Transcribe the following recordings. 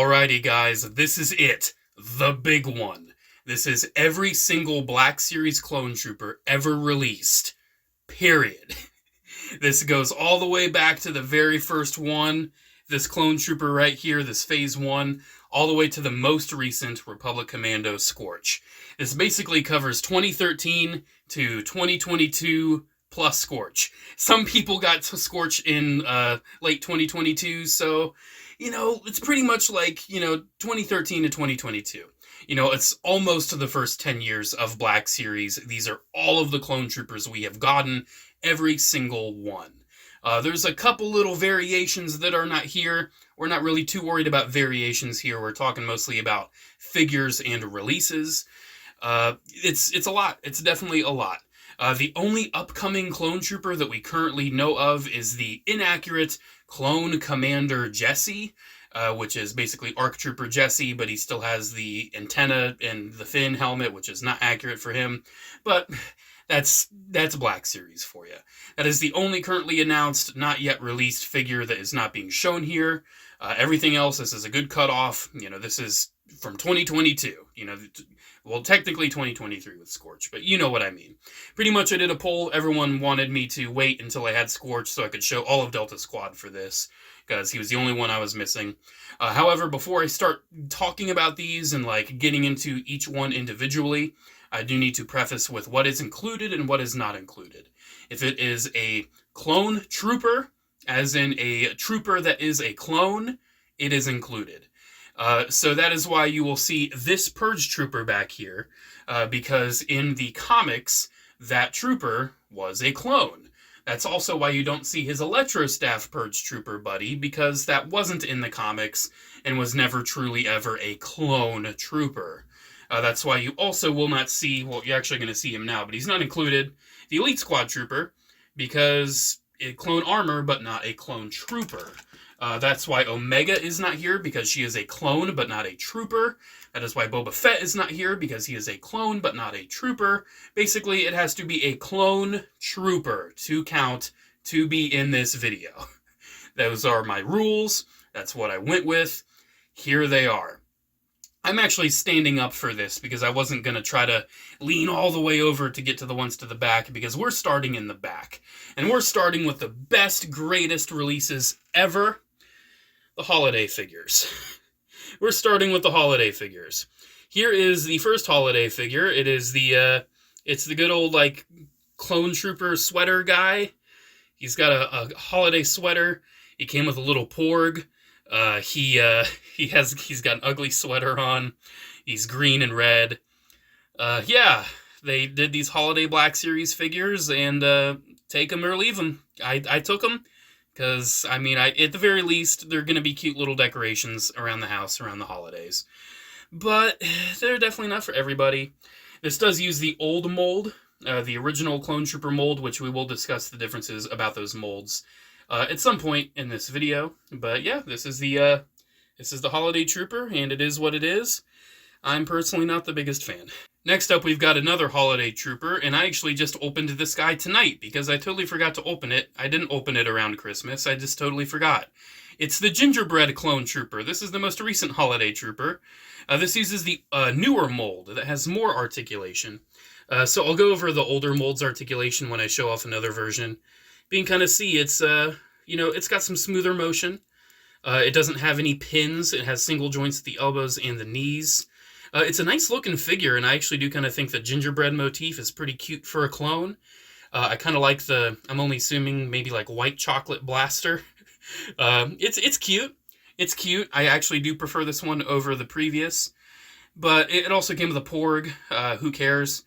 Alrighty guys, this is it. The big one. This is every single Black Series clone trooper ever released. Period. This goes all the way back to the very first one. This clone trooper right here, this phase 1, all the way to the most recent Republic Commando Scorch. This basically covers 2013 to 2022 plus Scorch. Some people got to Scorch in late 2022, so, it's pretty much like, 2013 to 2022. It's almost the first 10 years of Black Series. These are all of the clone troopers we have gotten, every single one. There's a couple little variations that are not here. We're not really too worried about variations here. We're talking mostly about figures and releases. It's a lot. It's definitely a lot. The only upcoming clone trooper that we currently know of is the inaccurate Clone Commander Jesse, which is basically ARC Trooper Jesse, but he still has the antenna and the fin helmet, which is not accurate for him. But that's Black Series for you. That is the only currently announced, not yet released figure that is not being shown here. Everything else, this is a good cutoff. This is from 2022. Well, technically 2023 with Scorch, but you know what I mean. Pretty much I did a poll. Everyone wanted me to wait until I had Scorch so I could show all of Delta Squad for this, because he was the only one I was missing. However, before I start talking about these and getting into each one individually, I do need to preface with what is included and what is not included. If it is a clone trooper, as in a trooper that is a clone, it is included. So that is why you will see this Purge Trooper back here, because in the comics, that trooper was a clone. That's also why you don't see his Electro Staff Purge Trooper buddy, because that wasn't in the comics and was never truly ever a clone trooper. That's why you also will not see, well, you're actually going to see him now, but he's not included, the Elite Squad Trooper, because it clone armor, but not a clone trooper. That's why Omega is not here, because she is a clone, but not a trooper. That is why Boba Fett is not here, because he is a clone, but not a trooper. Basically, it has to be a clone trooper to count to be in this video. Those are my rules. That's what I went with. Here they are. I'm actually standing up for this because I wasn't going to try to lean all the way over to get to the ones to the back, because we're starting in the back. And we're starting with the best, greatest releases ever. The holiday figures. We're starting with the holiday figures. Here is the first holiday figure. It is it's the good old, clone trooper sweater guy. He's got a holiday sweater. He came with a little porg. He's got an ugly sweater on. He's green and red. Yeah, they did these holiday Black Series figures, and take them or leave them. I took them. Because, at the very least, they're going to be cute little decorations around the house around the holidays. But they're definitely not for everybody. This does use the old mold, the original Clone Trooper mold, which we will discuss the differences about those molds at some point in this video. But yeah, this is the Holiday Trooper, and it is what it is. I'm personally not the biggest fan. Next up, we've got another Holiday Trooper, and I actually just opened this guy tonight, because I totally forgot to open it. I didn't open it around Christmas, I just totally forgot. It's the Gingerbread Clone Trooper. This is the most recent Holiday Trooper. This uses the newer mold that has more articulation. So I'll go over the older mold's articulation when I show off another version. But you can kind of see it's, it's got some smoother motion. It doesn't have any pins. It has single joints at the elbows and the knees. It's a nice looking figure, and I actually do kind of think the gingerbread motif is pretty cute for a clone. I kind of like I'm only assuming maybe white chocolate blaster. It's cute. It's cute. I actually do prefer this one over the previous. But it also came with a porg. Who cares?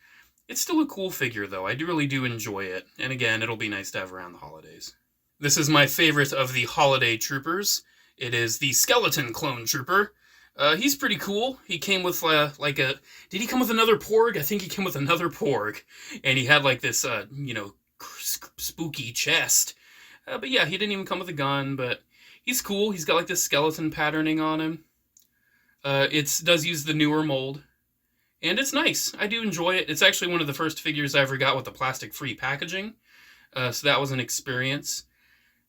It's still a cool figure, though. I really do enjoy it. And again, it'll be nice to have around the holidays. This is my favorite of the holiday troopers. It is the Skeleton Clone Trooper. He's pretty cool. He came with, did he come with another porg? I think he came with another porg. And he had, this, spooky chest. But yeah, he didn't even come with a gun, but he's cool. He's got, this skeleton patterning on him. It does use the newer mold. And it's nice. I do enjoy it. It's actually one of the first figures I ever got with the plastic-free packaging. So that was an experience.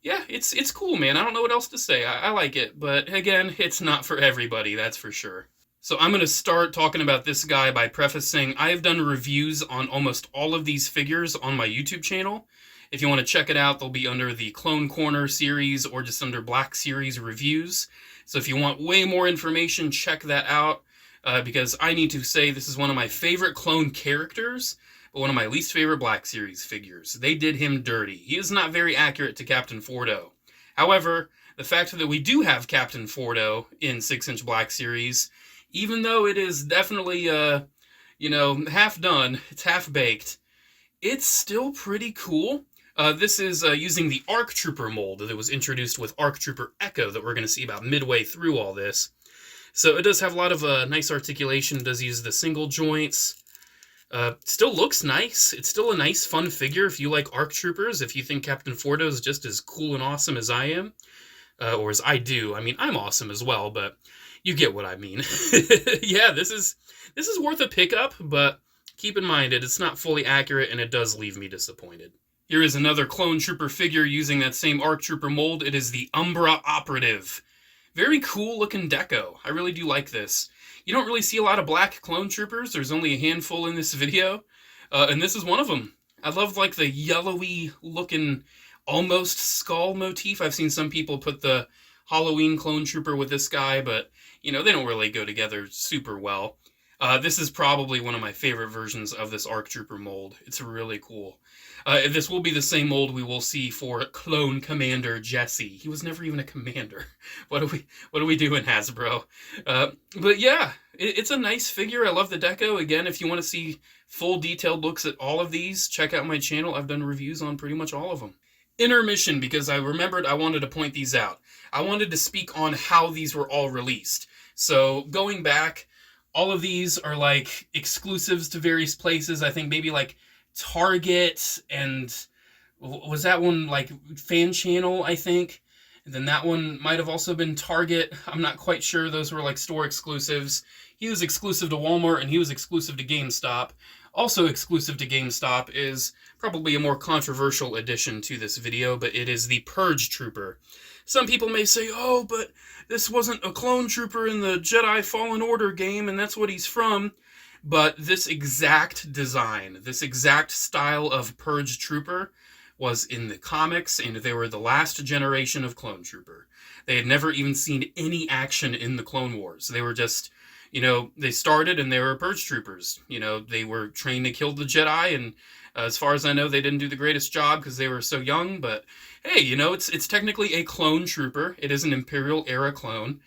Yeah, it's cool, man. I don't know what else to say. I like it, but again, it's not for everybody, that's for sure. So I'm going to start talking about this guy by prefacing I have done reviews on almost all of these figures on my YouTube channel. If you want to check it out, they'll be under the Clone Corner series or just under Black Series reviews. So if you want way more information, check that out, because I need to say this is one of my favorite clone characters, but one of my least favorite Black Series figures. They did him dirty. He is not very accurate to Captain Fordo. However, the fact that we do have Captain Fordo in 6-inch Black Series, even though it is definitely, half done, it's half baked, it's still pretty cool. This is using the ARC Trooper mold that was introduced with ARC Trooper Echo that we're going to see about midway through all this. So it does have a lot of nice articulation. It does use the single joints. Still looks nice. It's still a nice, fun figure if you like ARC Troopers, if you think Captain Fordo is just as cool and awesome as I am, or as I do. I mean, I'm awesome as well, but you get what I mean. Yeah, this is worth a pickup, but keep in mind it's not fully accurate and it does leave me disappointed. Here is another Clone Trooper figure using that same ARC Trooper mold. It is the Umbra Operative. Very cool looking deco. I really do like this. You don't really see a lot of black Clone Troopers. There's only a handful in this video, and this is one of them. I love like the yellowy looking almost skull motif. I've seen some people put the Halloween Clone Trooper with this guy, but they don't really go together super well. This is probably one of my favorite versions of this ARC Trooper mold. It's really cool. This will be the same mold we will see for Clone Commander Jesse. He was never even a commander. What are we doing, Hasbro? But yeah, it's a nice figure. I love the deco. Again, if you want to see full detailed looks at all of these, check out my channel. I've done reviews on pretty much all of them. Intermission, because I remembered I wanted to point these out. I wanted to speak on how these were all released. So going back, all of these are like exclusives to various places. I think maybe like Target, and was that one like Fan Channel, I think? And then that one might have also been Target. I'm not quite sure. Those were like store exclusives. He was exclusive to Walmart and he was exclusive to GameStop. Also exclusive to GameStop is probably a more controversial addition to this video, but it is the Purge Trooper. Some people may say, oh, but this wasn't a clone trooper in the Jedi Fallen Order game, and that's what he's from. But this exact design, this exact style of Purge Trooper was in the comics, and they were the last generation of Clone Trooper. They had never even seen any action in the Clone Wars. They were just, they started and they were Purge Troopers. They were trained to kill the Jedi, and as far as I know, they didn't do the greatest job because they were so young, but hey, it's technically a clone trooper. It is an Imperial era clone,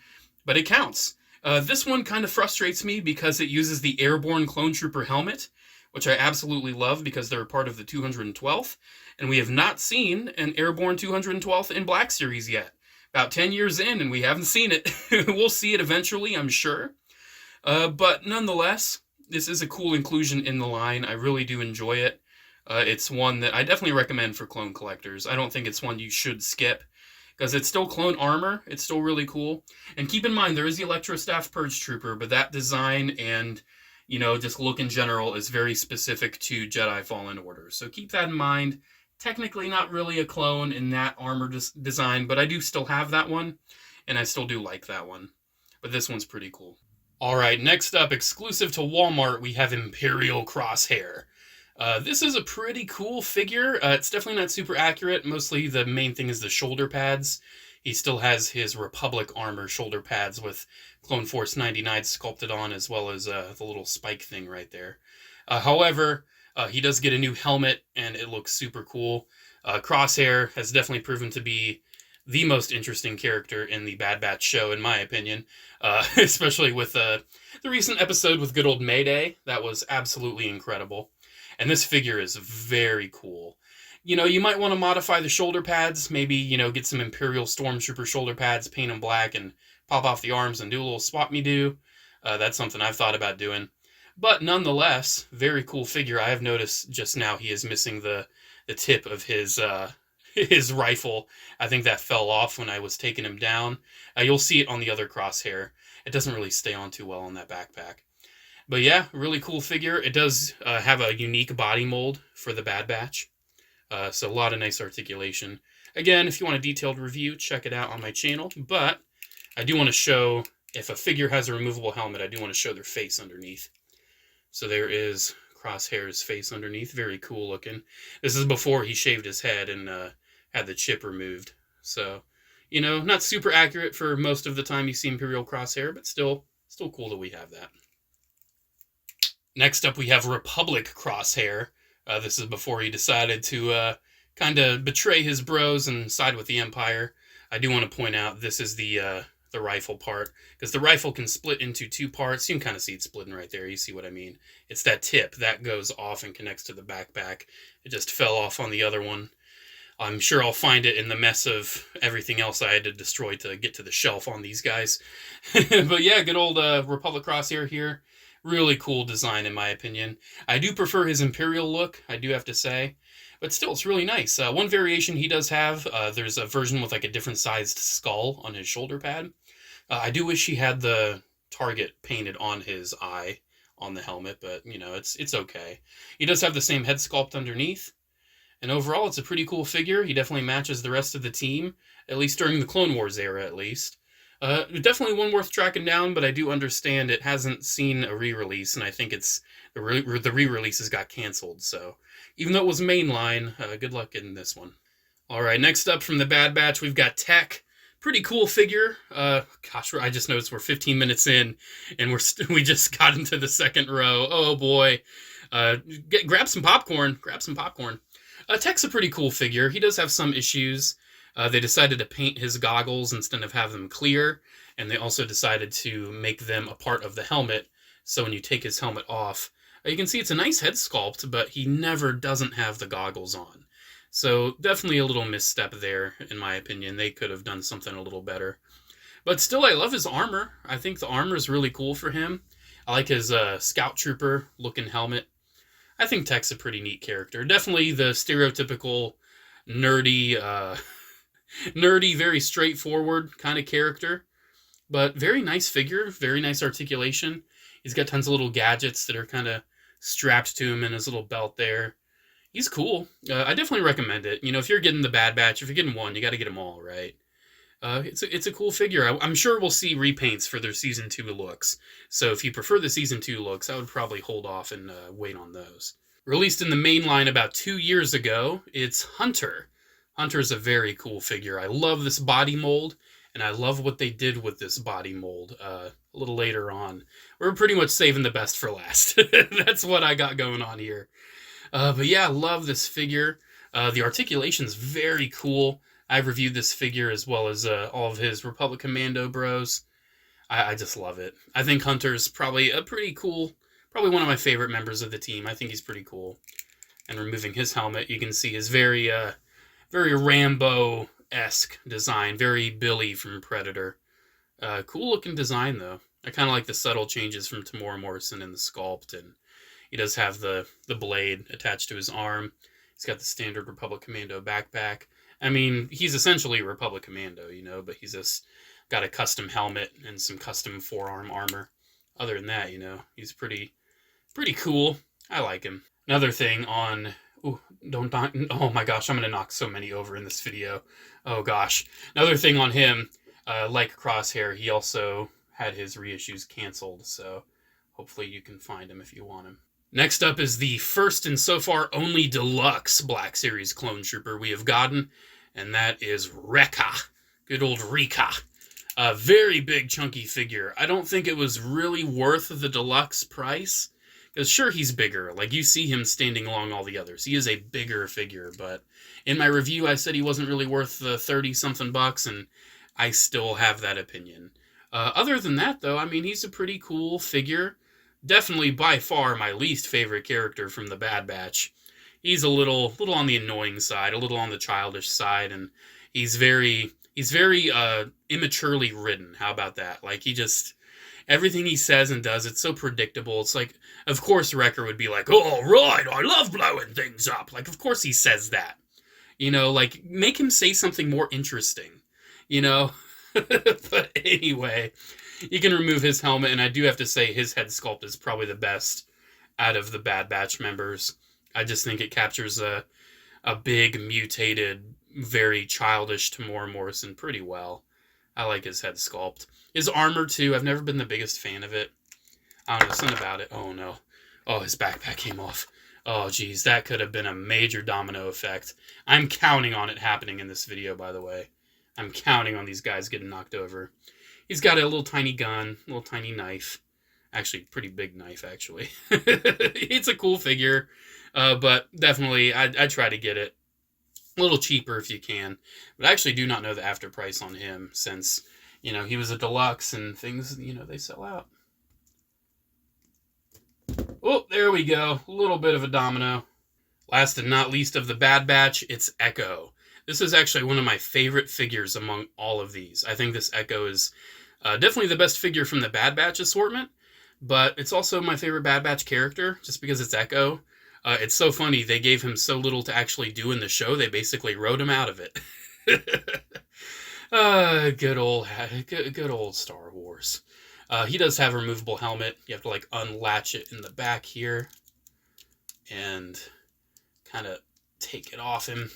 but it counts. This one kind of frustrates me because it uses the Airborne Clone Trooper helmet, which I absolutely love because they're a part of the 212th, and we have not seen an Airborne 212th in Black Series yet. About 10 years in, and we haven't seen it. We'll see it eventually, I'm sure. But nonetheless, this is a cool inclusion in the line. I really do enjoy it. It's one that I definitely recommend for clone collectors. I don't think it's one you should skip, because it's still clone armor. It's still really cool. And keep in mind, there is the Electro Staff Purge Trooper, but that design and, just look in general is very specific to Jedi Fallen Order. So keep that in mind. Technically not really a clone in that armor design, but I do still have that one, and I still do like that one. But this one's pretty cool. All right, next up, exclusive to Walmart, we have Imperial Crosshair. This is a pretty cool figure. It's definitely not super accurate. Mostly the main thing is the shoulder pads. He still has his Republic armor shoulder pads with Clone Force 99 sculpted on, as well as the little spike thing right there. However, he does get a new helmet, and it looks super cool. Crosshair has definitely proven to be the most interesting character in the Bad Batch show, in my opinion. Especially with the recent episode with good old Mayday. That was absolutely incredible. And this figure is very cool. You might want to modify the shoulder pads. Maybe, get some Imperial Stormtrooper shoulder pads, paint them black, and pop off the arms and do a little swap-me-do. That's something I've thought about doing. But nonetheless, very cool figure. I have noticed just now he is missing the tip of his rifle. I think that fell off when I was taking him down. You'll see it on the other Crosshair. It doesn't really stay on too well on that backpack. But yeah, really cool figure. It does have a unique body mold for the Bad Batch. So a lot of nice articulation. Again, if you want a detailed review, check it out on my channel. But I do want to show, if a figure has a removable helmet, I do want to show their face underneath. So there is Crosshair's face underneath. Very cool looking. This is before he shaved his head and had the chip removed. So, you know, not super accurate for most of the time you see Imperial Crosshair, but still cool that we have that. Next up, we have Republic Crosshair. This is before he decided to kind of betray his bros and side with the Empire. I do want to point out this is the rifle part, because the rifle can split into two parts. You can kind of see it splitting right there. You see what I mean? It's that tip that goes off and connects to the backpack. It just fell off on the other one. I'm sure I'll find it in the mess of everything else I had to destroy to get to the shelf on these guys. But yeah, good old Republic Crosshair here. Really cool design, in my opinion. I do prefer his Imperial look, I do have to say. But still, it's really nice. One variation he does have, there's a version with like a different sized skull on his shoulder pad. I do wish he had the target painted on his eye on the helmet, but, you know, it's okay. He does have the same head sculpt underneath. And overall, it's a pretty cool figure. He definitely matches the rest of the team, at least during the Clone Wars era, at least. Definitely one worth tracking down, but I do understand it hasn't seen a re-release, and I think it's the re-releases got canceled. So even though it was mainline, good luck getting this one. All right, next up from the Bad Batch, we've got Tech. Pretty cool figure. Gosh, I just noticed we're 15 minutes in, and we just got into the second row. Oh boy, grab some popcorn. Grab some popcorn. Tech's a pretty cool figure. He does have some issues. They decided to paint his goggles instead of have them clear, and they also decided to make them a part of the helmet, so when you take his helmet off, you can see it's a nice head sculpt, but he never doesn't have the goggles on. So definitely a little misstep there, in my opinion. They could have done something a little better. But still, I love his armor. I think the armor is really cool for him. I like his Scout Trooper looking helmet. I think Tech's a pretty neat character. Definitely the stereotypical nerdy, very straightforward kind of character. But very nice figure, very nice articulation. He's got tons of little gadgets that are kind of strapped to him in his little belt there. He's cool. I definitely recommend it. You know, if you're getting the Bad Batch, if you're getting one, you got to get them all, right? It's a cool figure. I'm sure we'll see repaints for their Season 2 looks. So if you prefer the Season 2 looks, I would probably hold off and wait on those. Released in the main line about 2 years ago, it's Hunter. Hunter is a very cool figure. I love this body mold, and I love what they did with this body mold a little later on. We're pretty much saving the best for last. That's what I got going on here. But yeah, I love this figure. The articulation's very cool. I've reviewed this figure as well as all of his Republic Commando bros. I just love it. I think Hunter's probably a pretty cool, probably one of my favorite members of the team. I think he's pretty cool. And removing his helmet, you can see his very Rambo-esque design. Very Billy from Predator. Cool looking design, though. I kind of like the subtle changes from Tamora Morrison in the sculpt, and he does have the blade attached to his arm. He's got the standard Republic Commando backpack. I mean, he's essentially a Republic Commando, you know, but he's just got a custom helmet and some custom forearm armor. Other than that, you know, he's pretty cool. I like him. Another thing on... Ooh, oh my gosh, I'm going to knock so many over in this video. Oh gosh. Another thing on him, like Crosshair, he also had his reissues canceled, so hopefully you can find him if you want him. Next up is the first and so far only deluxe Black Series clone trooper we have gotten, and that is Rekka. Good old Rekka. A very big chunky figure. I don't think it was really worth the deluxe price, because sure, he's bigger. Like, you see him standing along all the others. He is a bigger figure, but in my review I said he wasn't really worth the 30-something bucks, and I still have that opinion. Other than that, though, I mean, he's a pretty cool figure. Definitely by far my least favorite character from the Bad Batch. He's a little on the annoying side, a little on the childish side, and he's very immaturely written. How about that? Like, he just, everything he says and does, it's so predictable. It's like, of course Wrecker would be like, "Oh, right, I love blowing things up." Like, of course he says that. You know, like, make him say something more interesting. You know? But anyway, you can remove his helmet, and I do have to say his head sculpt is probably the best out of the Bad Batch members. I just think it captures a big, mutated, very childish Tamora Morrison pretty well. I like his head sculpt. His armor, too, I've never been the biggest fan of it. I don't know, something about it. Oh, no. Oh, his backpack came off. Oh, geez, that could have been a major domino effect. I'm counting on it happening in this video, by the way. I'm counting on these guys getting knocked over. He's got a little tiny gun, little tiny knife. Actually, pretty big knife, actually. It's a cool figure, but definitely, I'd try to get it a little cheaper if you can. But I actually do not know the after price on him, since, you know, he was a deluxe and things, you know, they sell out. Oh, there we go. A little bit of a domino. Last and not least of the Bad Batch, it's Echo. This is actually one of my favorite figures among all of these. I think this Echo is definitely the best figure from the Bad Batch assortment, but it's also my favorite Bad Batch character, just because it's Echo. It's so funny, they gave him so little to actually do in the show, they basically wrote him out of it. Good old Star Wars. He does have a removable helmet. You have to like unlatch it in the back here and kind of take it off him.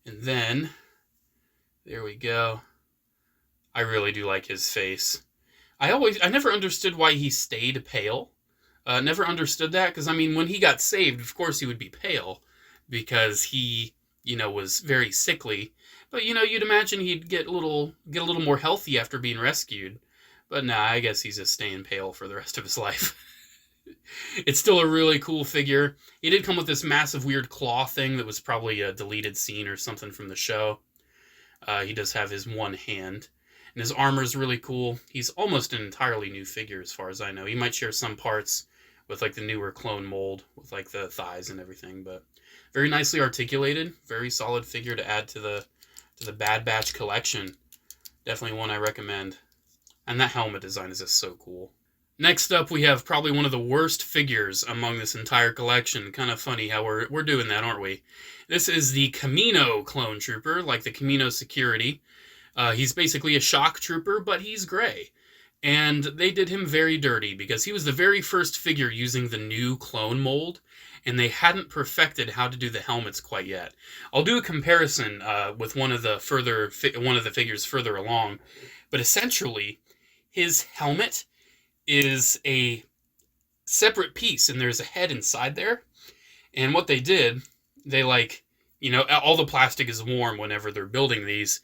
And then, there we go. I really do like his face. I never understood why he stayed pale. Never understood that, because I mean, when he got saved, of course he would be pale, because he, you know, was very sickly. But, you know, you'd imagine he'd get a little more healthy after being rescued. But nah, I guess he's just staying pale for the rest of his life. It's still a really cool figure. He did come with this massive weird claw thing that was probably a deleted scene or something from the show. He does have his one hand. And his armor is really cool. He's almost an entirely new figure as far as I know. He might share some parts with like the newer clone mold, with like the thighs and everything. But very nicely articulated. Very solid figure to add to the Bad Batch collection. Definitely one I recommend. And that helmet design is just so cool. Next up, we have probably one of the worst figures among this entire collection. Kind of funny how we're doing that, aren't we? This is the Kamino clone trooper, like the Kamino security. He's basically a shock trooper, but he's gray. And they did him very dirty, because he was the very first figure using the new clone mold, and they hadn't perfected how to do the helmets quite yet. I'll do a comparison with one of the figures further along, but essentially, his helmet is a separate piece, and there's a head inside there. And what they did, they like, you know, all the plastic is warm whenever they're building these.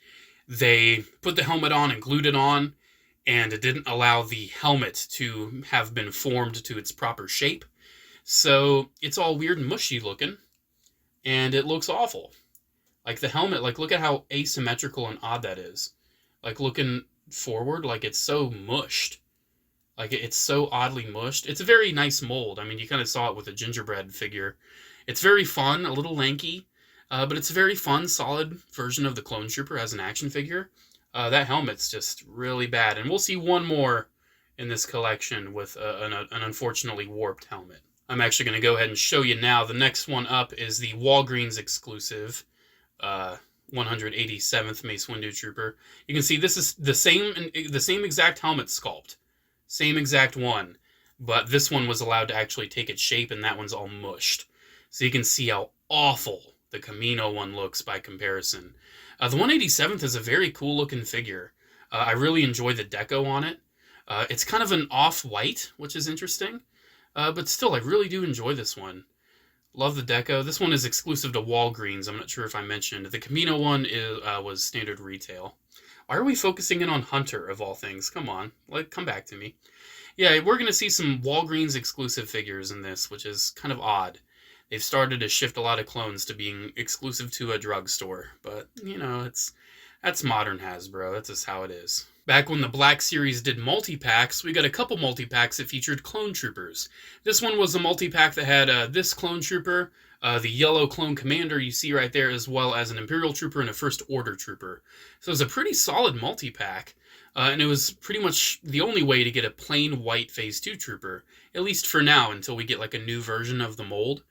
They put the helmet on and glued it on, and it didn't allow the helmet to have been formed to its proper shape. So it's all weird and mushy looking, and it looks awful. Like the helmet, like look at how asymmetrical and odd that is. Like looking forward, like it's so mushed. Like it's so oddly mushed. It's a very nice mold. I mean, you kind of saw it with a gingerbread figure. It's very fun, a little lanky, but it's a very fun, solid version of the Clone Trooper as an action figure. That helmet's just really bad. And we'll see one more in this collection with an unfortunately warped helmet. I'm actually going to go ahead and show you now. The next one up is the Walgreens exclusive 187th Mace Windu Trooper. You can see this is the same exact helmet sculpt. Same exact one. But this one was allowed to actually take its shape, and that one's all mushed. So you can see how awful the Kamino one looks by comparison. The 187th is a very cool looking figure. I really enjoy the deco on it. It's kind of an off-white, which is interesting. But still, I really do enjoy this one. Love the deco. This one is exclusive to Walgreens. I'm not sure if I mentioned. The Kamino one was standard retail. Why are we focusing in on Hunter, of all things? Come on. Come back to me. Yeah, we're going to see some Walgreens exclusive figures in this, which is kind of odd. They've started to shift a lot of clones to being exclusive to a drugstore. But, you know, that's modern Hasbro. That's just how it is. Back when the Black Series did multi-packs, we got a couple multi-packs that featured clone troopers. This one was a multi-pack that had this clone trooper, the yellow clone commander you see right there, as well as an Imperial trooper and a First Order trooper. So it was a pretty solid multi-pack, and it was pretty much the only way to get a plain white Phase 2 trooper, at least for now, until we get like a new version of the mold.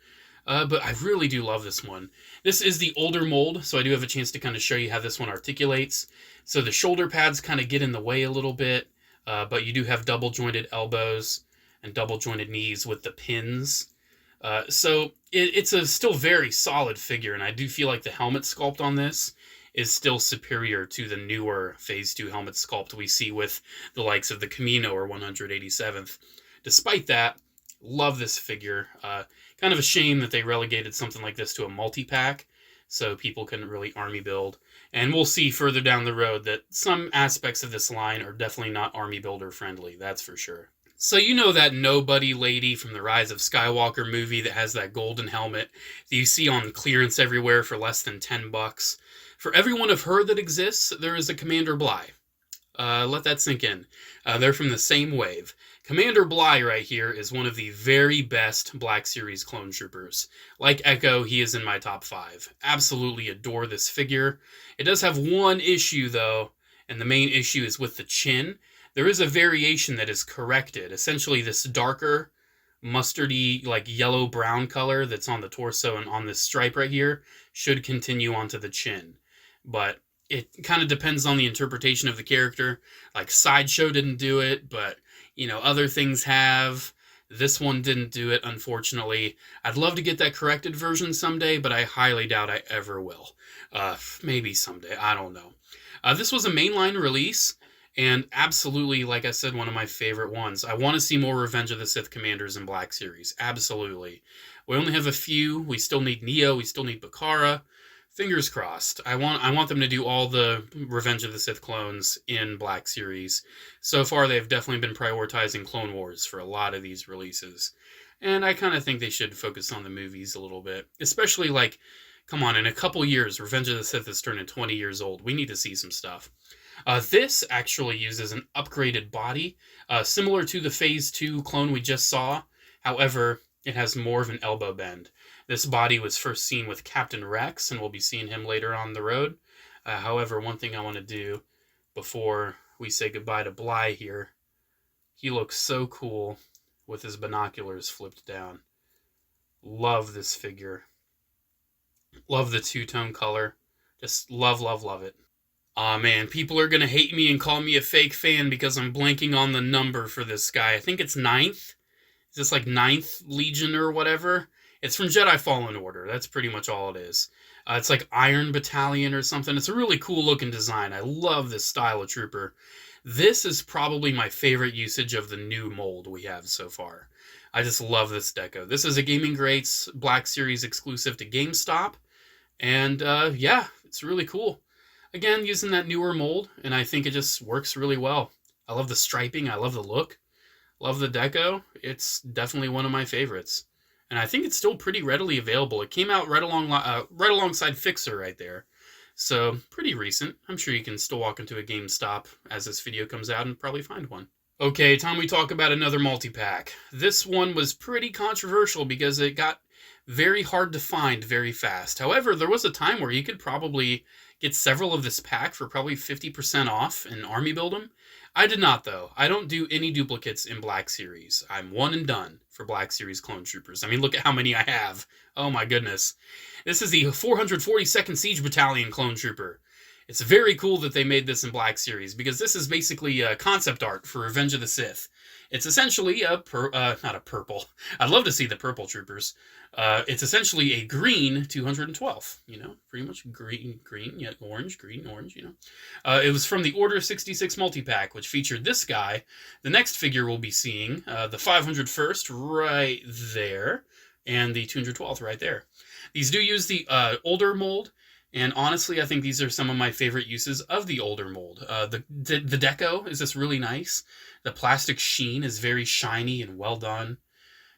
But I really do love this one. This is the older mold, so I do have a chance to kind of show you how this one articulates. So the shoulder pads kind of get in the way a little bit, but you do have double-jointed elbows and double-jointed knees with the pins. So it's a still very solid figure, and I do feel like the helmet sculpt on this is still superior to the newer Phase 2 helmet sculpt we see with the likes of the Camino or 187th. Despite that, love this figure. Kind of a shame that they relegated something like this to a multi-pack, so people couldn't really army build. And we'll see further down the road that some aspects of this line are definitely not army builder friendly, that's for sure. So you know that nobody lady from the Rise of Skywalker movie that has that golden helmet that you see on clearance everywhere for less than $10? For every one of her that exists, there is a Commander Bly. Let that sink in. They're from the same wave. Commander Bly right here is one of the very best Black Series clone troopers. Like Echo, he is in my top 5. Absolutely adore this figure. It does have one issue though, and the main issue is with the chin. There is a variation that is corrected. Essentially this darker, mustardy, like yellow-brown color that's on the torso and on this stripe right here should continue onto the chin. But it kind of depends on the interpretation of the character. Like Sideshow didn't do it, but you know, other things have. This one didn't do it, unfortunately. I'd love to get that corrected version someday, but I highly doubt I ever will. Maybe someday, I don't know. This was a mainline release, and absolutely, like I said, one of my favorite ones. I want to see more Revenge of the Sith commanders in Black Series. Absolutely. We only have a few. We still need Neo. We still need Bakara. Fingers crossed. I want them to do all the Revenge of the Sith clones in Black Series. So far, they've definitely been prioritizing Clone Wars for a lot of these releases. And I kind of think they should focus on the movies a little bit. Especially, like, come on, in a couple years, Revenge of the Sith is turning 20 years old. We need to see some stuff. This actually uses an upgraded body, similar to the Phase 2 clone we just saw. However, it has more of an elbow bend. This body was first seen with Captain Rex, and we'll be seeing him later on the road. However, one thing I want to do before we say goodbye to Bly here, he looks so cool with his binoculars flipped down. Love this figure. Love the two-tone color. Just love, love, love it. Aw, man, people are going to hate me and call me a fake fan because I'm blanking on the number for this guy. I think it's 9th. Is this like 9th Legion or whatever? It's from Jedi Fallen Order. That's pretty much all it is. It's like Iron Battalion or something. It's a really cool looking design. I love this style of trooper. This is probably my favorite usage of the new mold we have so far. I just love this deco. This is a Gaming Greats Black Series exclusive to GameStop. And yeah, it's really cool. Again, using that newer mold, and I think it just works really well. I love the striping. I love the look. Love the deco. It's definitely one of my favorites. And I think it's still pretty readily available. It came out right alongside Fixer right there. So, pretty recent. I'm sure you can still walk into a GameStop as this video comes out and probably find one. Okay, time we talk about another multi-pack. This one was pretty controversial because it got very hard to find very fast. However, there was a time where you could probably get several of this pack for probably 50% off and army build them. I did not, though. I don't do any duplicates in Black Series. I'm one and done for Black Series Clone Troopers. I mean, look at how many I have. Oh my goodness. This is the 442nd Siege Battalion Clone Trooper. It's very cool that they made this in Black Series, because this is basically a concept art for Revenge of the Sith. It's essentially not a purple. I'd love to see the purple troopers. It's essentially a green 212. You know, pretty much green, yet orange, green, orange, you know. It was from the Order 66 multi-pack, which featured this guy. The next figure we'll be seeing, the 501st right there, and the 212th right there. These do use the older mold. And honestly, I think these are some of my favorite uses of the older mold. The deco is just really nice. The plastic sheen is very shiny and well done.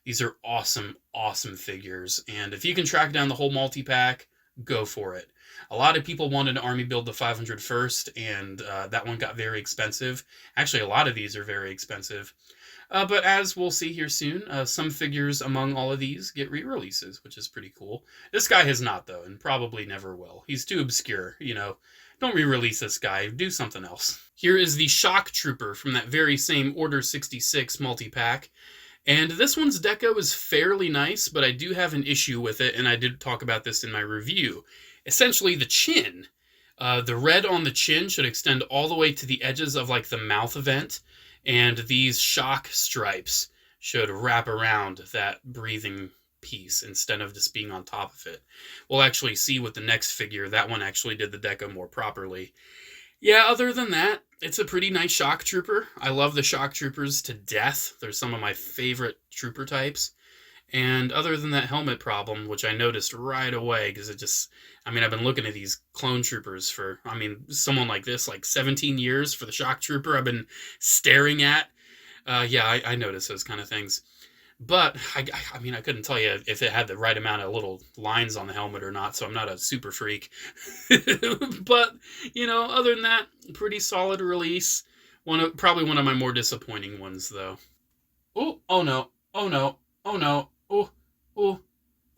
These are awesome, awesome figures. And if you can track down the whole multi-pack, go for it. A lot of people wanted to army build the 501st, and that one got very expensive. Actually, a lot of these are very expensive. But as we'll see here soon, some figures among all of these get re-releases, which is pretty cool. This guy has not, though, and probably never will. He's too obscure, you know. Don't re-release this guy. Do something else. Here is the Shock Trooper from that very same Order 66 multi-pack. And this one's deco is fairly nice, but I do have an issue with it, and I did talk about this in my review. Essentially, the chin. The red on the chin should extend all the way to the edges of, like, the mouth vent. And these shock stripes should wrap around that breathing piece instead of just being on top of it. We'll actually see with the next figure, that one actually did the deco more properly. Yeah, other than that, it's a pretty nice shock trooper. I love the shock troopers to death. They're some of my favorite trooper types. And other than that helmet problem, which I noticed right away, because it just, I mean, I've been looking at these clone troopers for, I mean, someone like this, like 17 years for the shock trooper I've been staring at. Yeah, I noticed those kind of things. But, I mean, I couldn't tell you if it had the right amount of little lines on the helmet or not, so I'm not a super freak. But, you know, other than that, pretty solid release. Probably one of my more disappointing ones, though. Oh no, oh no, oh no, oh,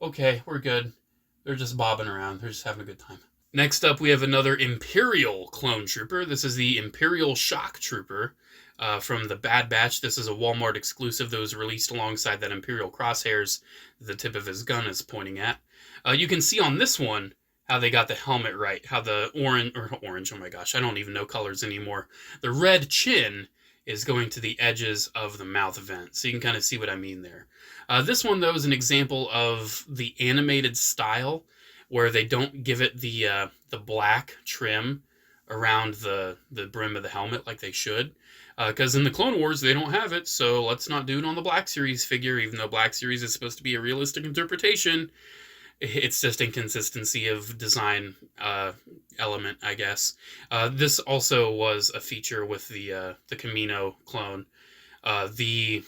okay, we're good. They're just bobbing around. They're just having a good time. Next up, we have another Imperial clone trooper. This is the Imperial Shock Trooper. From the Bad Batch. This is a Walmart exclusive that was released alongside that Imperial crosshairs the tip of his gun is pointing at. You can see on this one how they got the helmet right, how the orange, oh my gosh, I don't even know colors anymore. The red chin is going to the edges of the mouth vent, so you can kind of see what I mean there. This one, though, is an example of the animated style where they don't give it the black trim around the brim of the helmet like they should. Because in the Clone Wars, they don't have it, so let's not do it on the Black Series figure, even though Black Series is supposed to be a realistic interpretation. It's just inconsistency of design element, I guess. This also was a feature with the Camino clone. The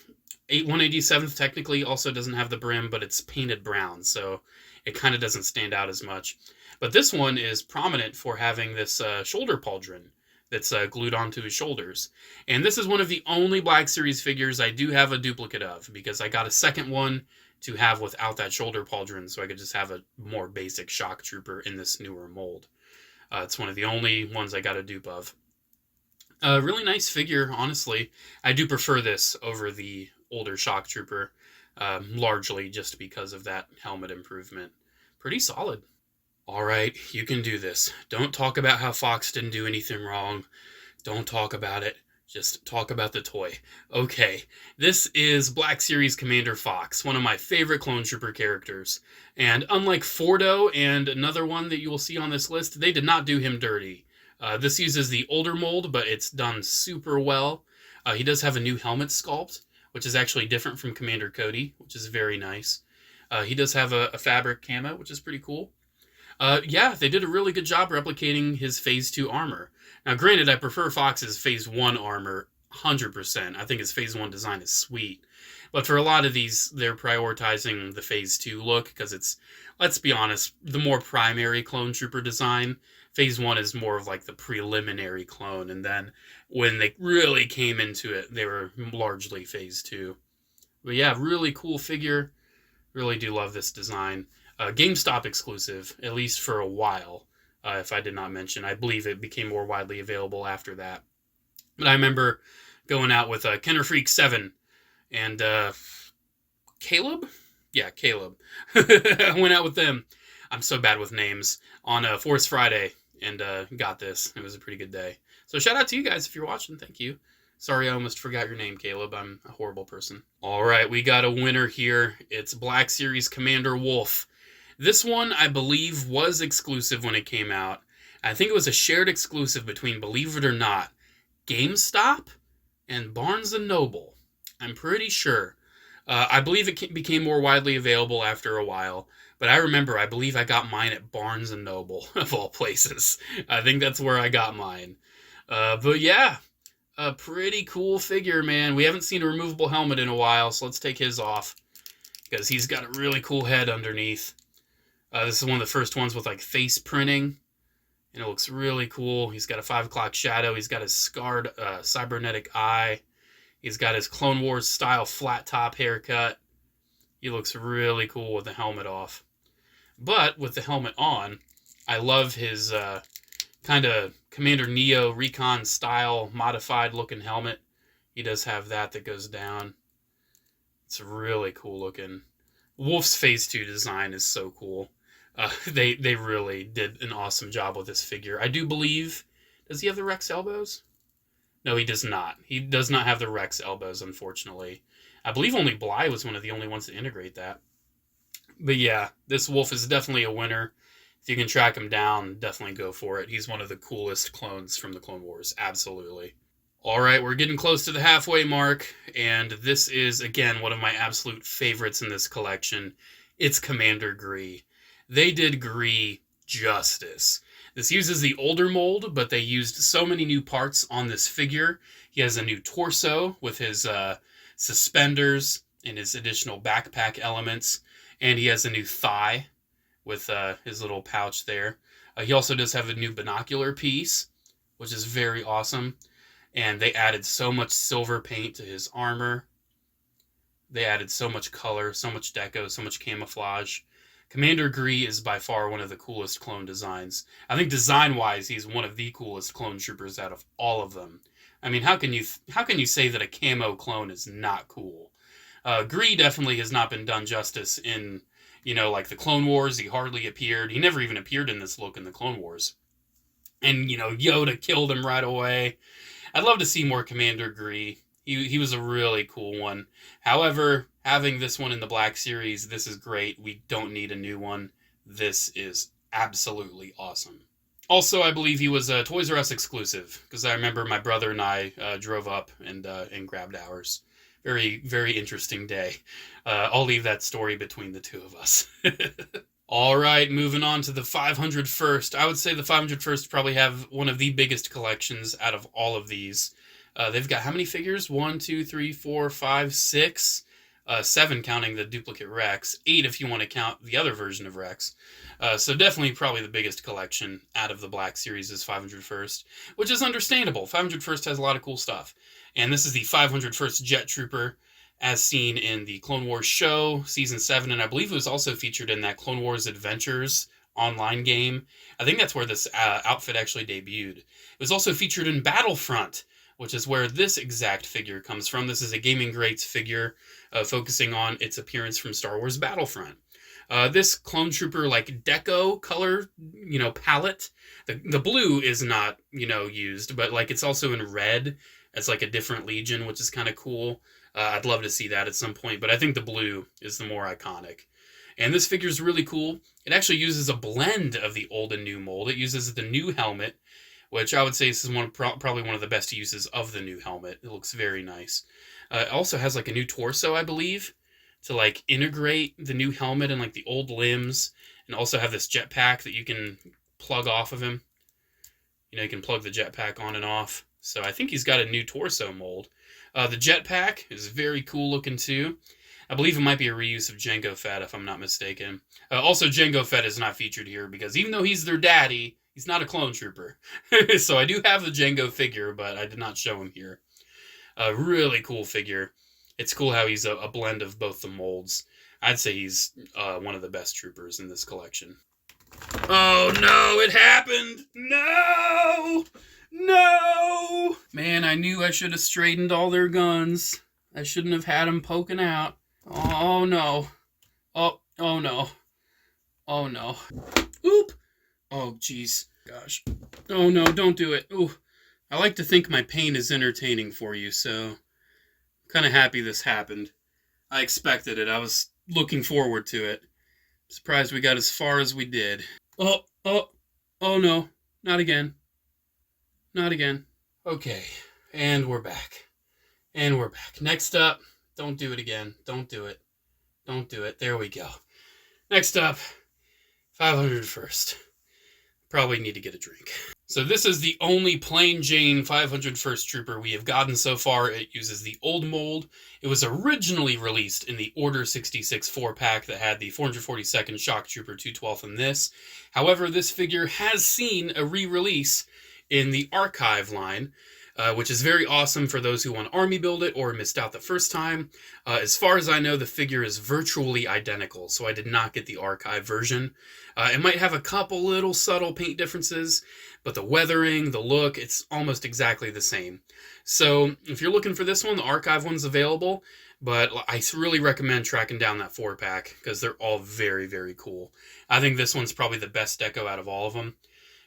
187th technically also doesn't have the brim, but it's painted brown, so it kind of doesn't stand out as much. But this one is prominent for having this shoulder pauldron that's glued onto his shoulders. And this is one of the only Black Series figures I do have a duplicate of, because I got a second one to have without that shoulder pauldron, so I could just have a more basic shock trooper in this newer mold. It's one of the only ones I got a dupe of. Really nice figure, honestly. I do prefer this over the older shock trooper, largely just because of that helmet improvement. Pretty solid. All right, you can do this. Don't talk about how Fox didn't do anything wrong. Don't talk about it. Just talk about the toy. Okay, this is Black Series Commander Fox, one of my favorite clone trooper characters. And unlike Fordo and another one that you will see on this list, they did not do him dirty. This uses the older mold, but it's done super well. He does have a new helmet sculpt, which is actually different from Commander Cody, which is very nice. He does have a fabric camo, which is pretty cool. Yeah, they did a really good job replicating his Phase 2 armor. Now, granted, I prefer Fox's Phase 1 armor 100%. I think his Phase 1 design is sweet. But for a lot of these, they're prioritizing the Phase 2 look, because it's, let's be honest, the more primary clone trooper design. Phase 1 is more of like the preliminary clone, and then when they really came into it, they were largely Phase 2. But yeah, really cool figure. Really do love this design. GameStop exclusive, at least for a while, if I did not mention. I believe it became more widely available after that. But I remember going out with Kenner Freak 7 and Caleb? Yeah, Caleb. I went out with them. I'm so bad with names. On Force Friday, and got this. It was a pretty good day. So shout out to you guys if you're watching. Thank you. Sorry, I almost forgot your name, Caleb. I'm a horrible person. All right, we got a winner here. It's Black Series Commander Wolf. This one, I believe, was exclusive when it came out. I think it was a shared exclusive between, believe it or not, GameStop and Barnes & Noble. I'm pretty sure. I believe it became more widely available after a while. But I remember, I believe I got mine at Barnes & Noble, of all places. I think that's where I got mine. But yeah, a pretty cool figure, man. We haven't seen a removable helmet in a while, so let's take his off, because he's got a really cool head underneath. This is one of the first ones with like face printing, and it looks really cool. He's got a 5 o'clock shadow. He's got his scarred cybernetic eye. He's got his Clone Wars style flat top haircut. He looks really cool with the helmet off. But with the helmet on, I love his kind of Commander Neo Recon style modified looking helmet. He does have that goes down. It's really cool looking. Wolf's Phase 2 design is so cool. They really did an awesome job with this figure. I do believe... Does he have the Rex elbows? No, he does not. He does not have the Rex elbows, unfortunately. I believe only Bly was one of the only ones to integrate that. But yeah, this wolf is definitely a winner. If you can track him down, definitely go for it. He's one of the coolest clones from the Clone Wars, absolutely. All right, we're getting close to the halfway mark, and this is, again, one of my absolute favorites in this collection. It's Commander Gree. They did Gree justice. This uses the older mold, but they used so many new parts on this figure. He has a new torso with his suspenders and his additional backpack elements, and he has a new thigh with his little pouch there. He also does have a new binocular piece, which is very awesome. And they added so much silver paint to his armor. They added so much color, so much deco, so much camouflage. Commander Gree is by far one of the coolest clone designs. I think design-wise, he's one of the coolest clone troopers out of all of them. I mean, how can you say that a camo clone is not cool? Gree definitely has not been done justice in, like the Clone Wars. He hardly appeared. He never even appeared in this look in the Clone Wars. And, Yoda killed him right away. I'd love to see more Commander Gree. He was a really cool one. However, having this one in the Black Series, this is great. We don't need a new one. This is absolutely awesome. Also, I believe he was a Toys R Us exclusive, because I remember my brother and I drove up and grabbed ours. Very, very interesting day. I'll leave that story between the two of us. All right, moving on to the 501st. I would say the 501st probably have one of the biggest collections out of all of these. They've got how many figures? 1, 2, 3, 4, 5, 6. 7 counting the duplicate Rex. 8 if you want to count the other version of Rex. So definitely probably the biggest collection out of the Black Series is 501st, which is understandable. 501st has a lot of cool stuff. And this is the 501st Jet Trooper, as seen in the Clone Wars show, Season 7, and I believe it was also featured in that Clone Wars Adventures online game. I think that's where this outfit actually debuted. It was also featured in Battlefront, which is where this exact figure comes from. This is a Gaming Greats figure focusing on its appearance from Star Wars Battlefront. This Clone Trooper, deco color, palette, the blue is not, used, but, it's also in red as, a different Legion, which is kind of cool. I'd love to see that at some point, but I think the blue is the more iconic. And this figure is really cool. It actually uses a blend of the old and new mold. It uses the new helmet, which I would say this is probably one of the best uses of the new helmet. It looks very nice. It also has, a new torso, I believe, to, integrate the new helmet and, the old limbs, and also have this jetpack that you can plug off of him. You can plug the jetpack on and off. So I think he's got a new torso mold. The jetpack is very cool looking too. I believe it might be a reuse of Jango Fett, if I'm not mistaken. Also, Jango Fett is not featured here because even though he's their daddy, he's not a clone trooper. So I do have the Jango figure, but I did not show him here. A really cool figure. It's cool how he's a blend of both the molds. I'd say he's one of the best troopers in this collection. Oh no, it happened! No! No! Man, I knew I should have straightened all their guns. I shouldn't have had them poking out. Oh no. Oh no. Oh no. Oop! Oh jeez. Gosh. Oh no, don't do it. Ooh. I like to think my pain is entertaining for you, so I'm kind of happy this happened. I expected it. I was looking forward to it. Surprised we got as far as we did. Oh no. Not again. Not again. Okay, and we're back. And we're back. Next up, don't do it again. Don't do it. Don't do it. There we go. Next up, 501st. Probably need to get a drink. So this is the only plain Jane 501st Trooper we have gotten so far. It uses the old mold. It was originally released in the Order 66 4-pack that had the 442nd Shock Trooper 212th in this. However, this figure has seen a re-release in the Archive line, which is very awesome for those who want to army build it or missed out the first time. As far as I know, the figure is virtually identical, so I did not get the Archive version. It might have a couple little subtle paint differences, but the weathering, the look, it's almost exactly the same. So if you're looking for this one, the Archive one's available, but I really recommend tracking down that 4-pack because they're all very, very cool. I think this one's probably the best deco out of all of them.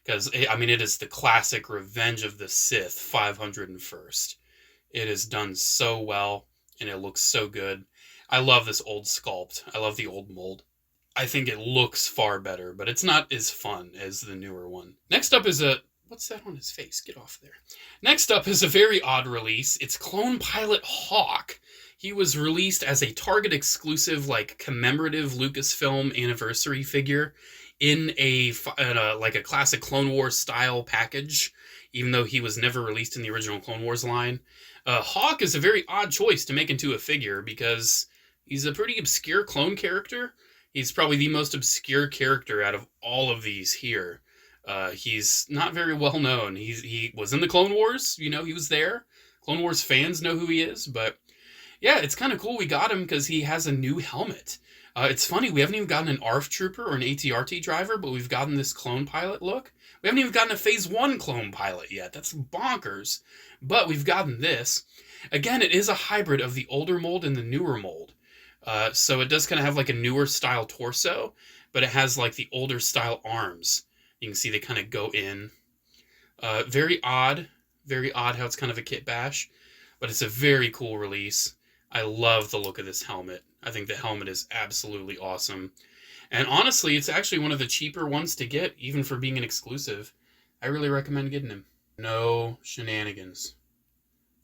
Because, I mean, it is the classic Revenge of the Sith 501st. It is done so well, and it looks so good. I love this old sculpt. I love the old mold. I think it looks far better, but it's not as fun as the newer one. Next up is a... What's that on his face? Get off there. Next up is a very odd release. It's Clone Pilot Hawk. He was released as a Target exclusive, like, commemorative Lucasfilm anniversary figure in a classic Clone Wars style package, even though he was never released in the original Clone Wars line. Hawk is a very odd choice to make into a figure because he's a pretty obscure clone character. He's probably the most obscure character out of all of these here. He's not very well known. He was in the Clone Wars, he was there. Clone Wars fans know who he is, but yeah, it's kind of cool we got him because he has a new helmet. It's funny, we haven't even gotten an ARF trooper or an ATRT driver, but we've gotten this clone pilot look. We haven't even gotten a Phase 1 clone pilot yet. That's bonkers. But we've gotten this. Again, it is a hybrid of the older mold and the newer mold. So it does kind of have like a newer style torso, but it has like the older style arms. You can see they kind of go in. Very odd how it's kind of a kit bash, but it's a very cool release. I love the look of this helmet. I think the helmet is absolutely awesome. And honestly, it's actually one of the cheaper ones to get, even for being an exclusive. I really recommend getting him. No shenanigans.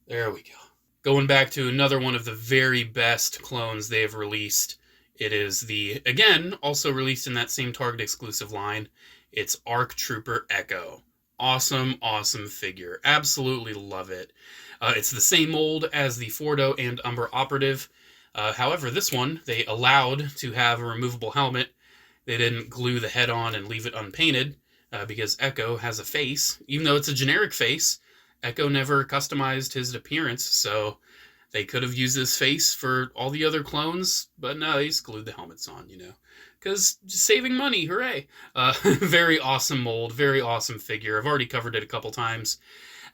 There we go. Going back to another one of the very best clones they have released. It is again, also released in that same Target exclusive line. It's ARC Trooper Echo. Awesome, awesome figure. Absolutely love it. It's the same mold as the Fordo and Umbra Operative. However, this one, they allowed to have a removable helmet. They didn't glue the head on and leave it unpainted because Echo has a face. Even though it's a generic face, Echo never customized his appearance, so they could have used this face for all the other clones, but no, they just glued the helmets on, because saving money, hooray. Very awesome mold, very awesome figure. I've already covered it a couple times.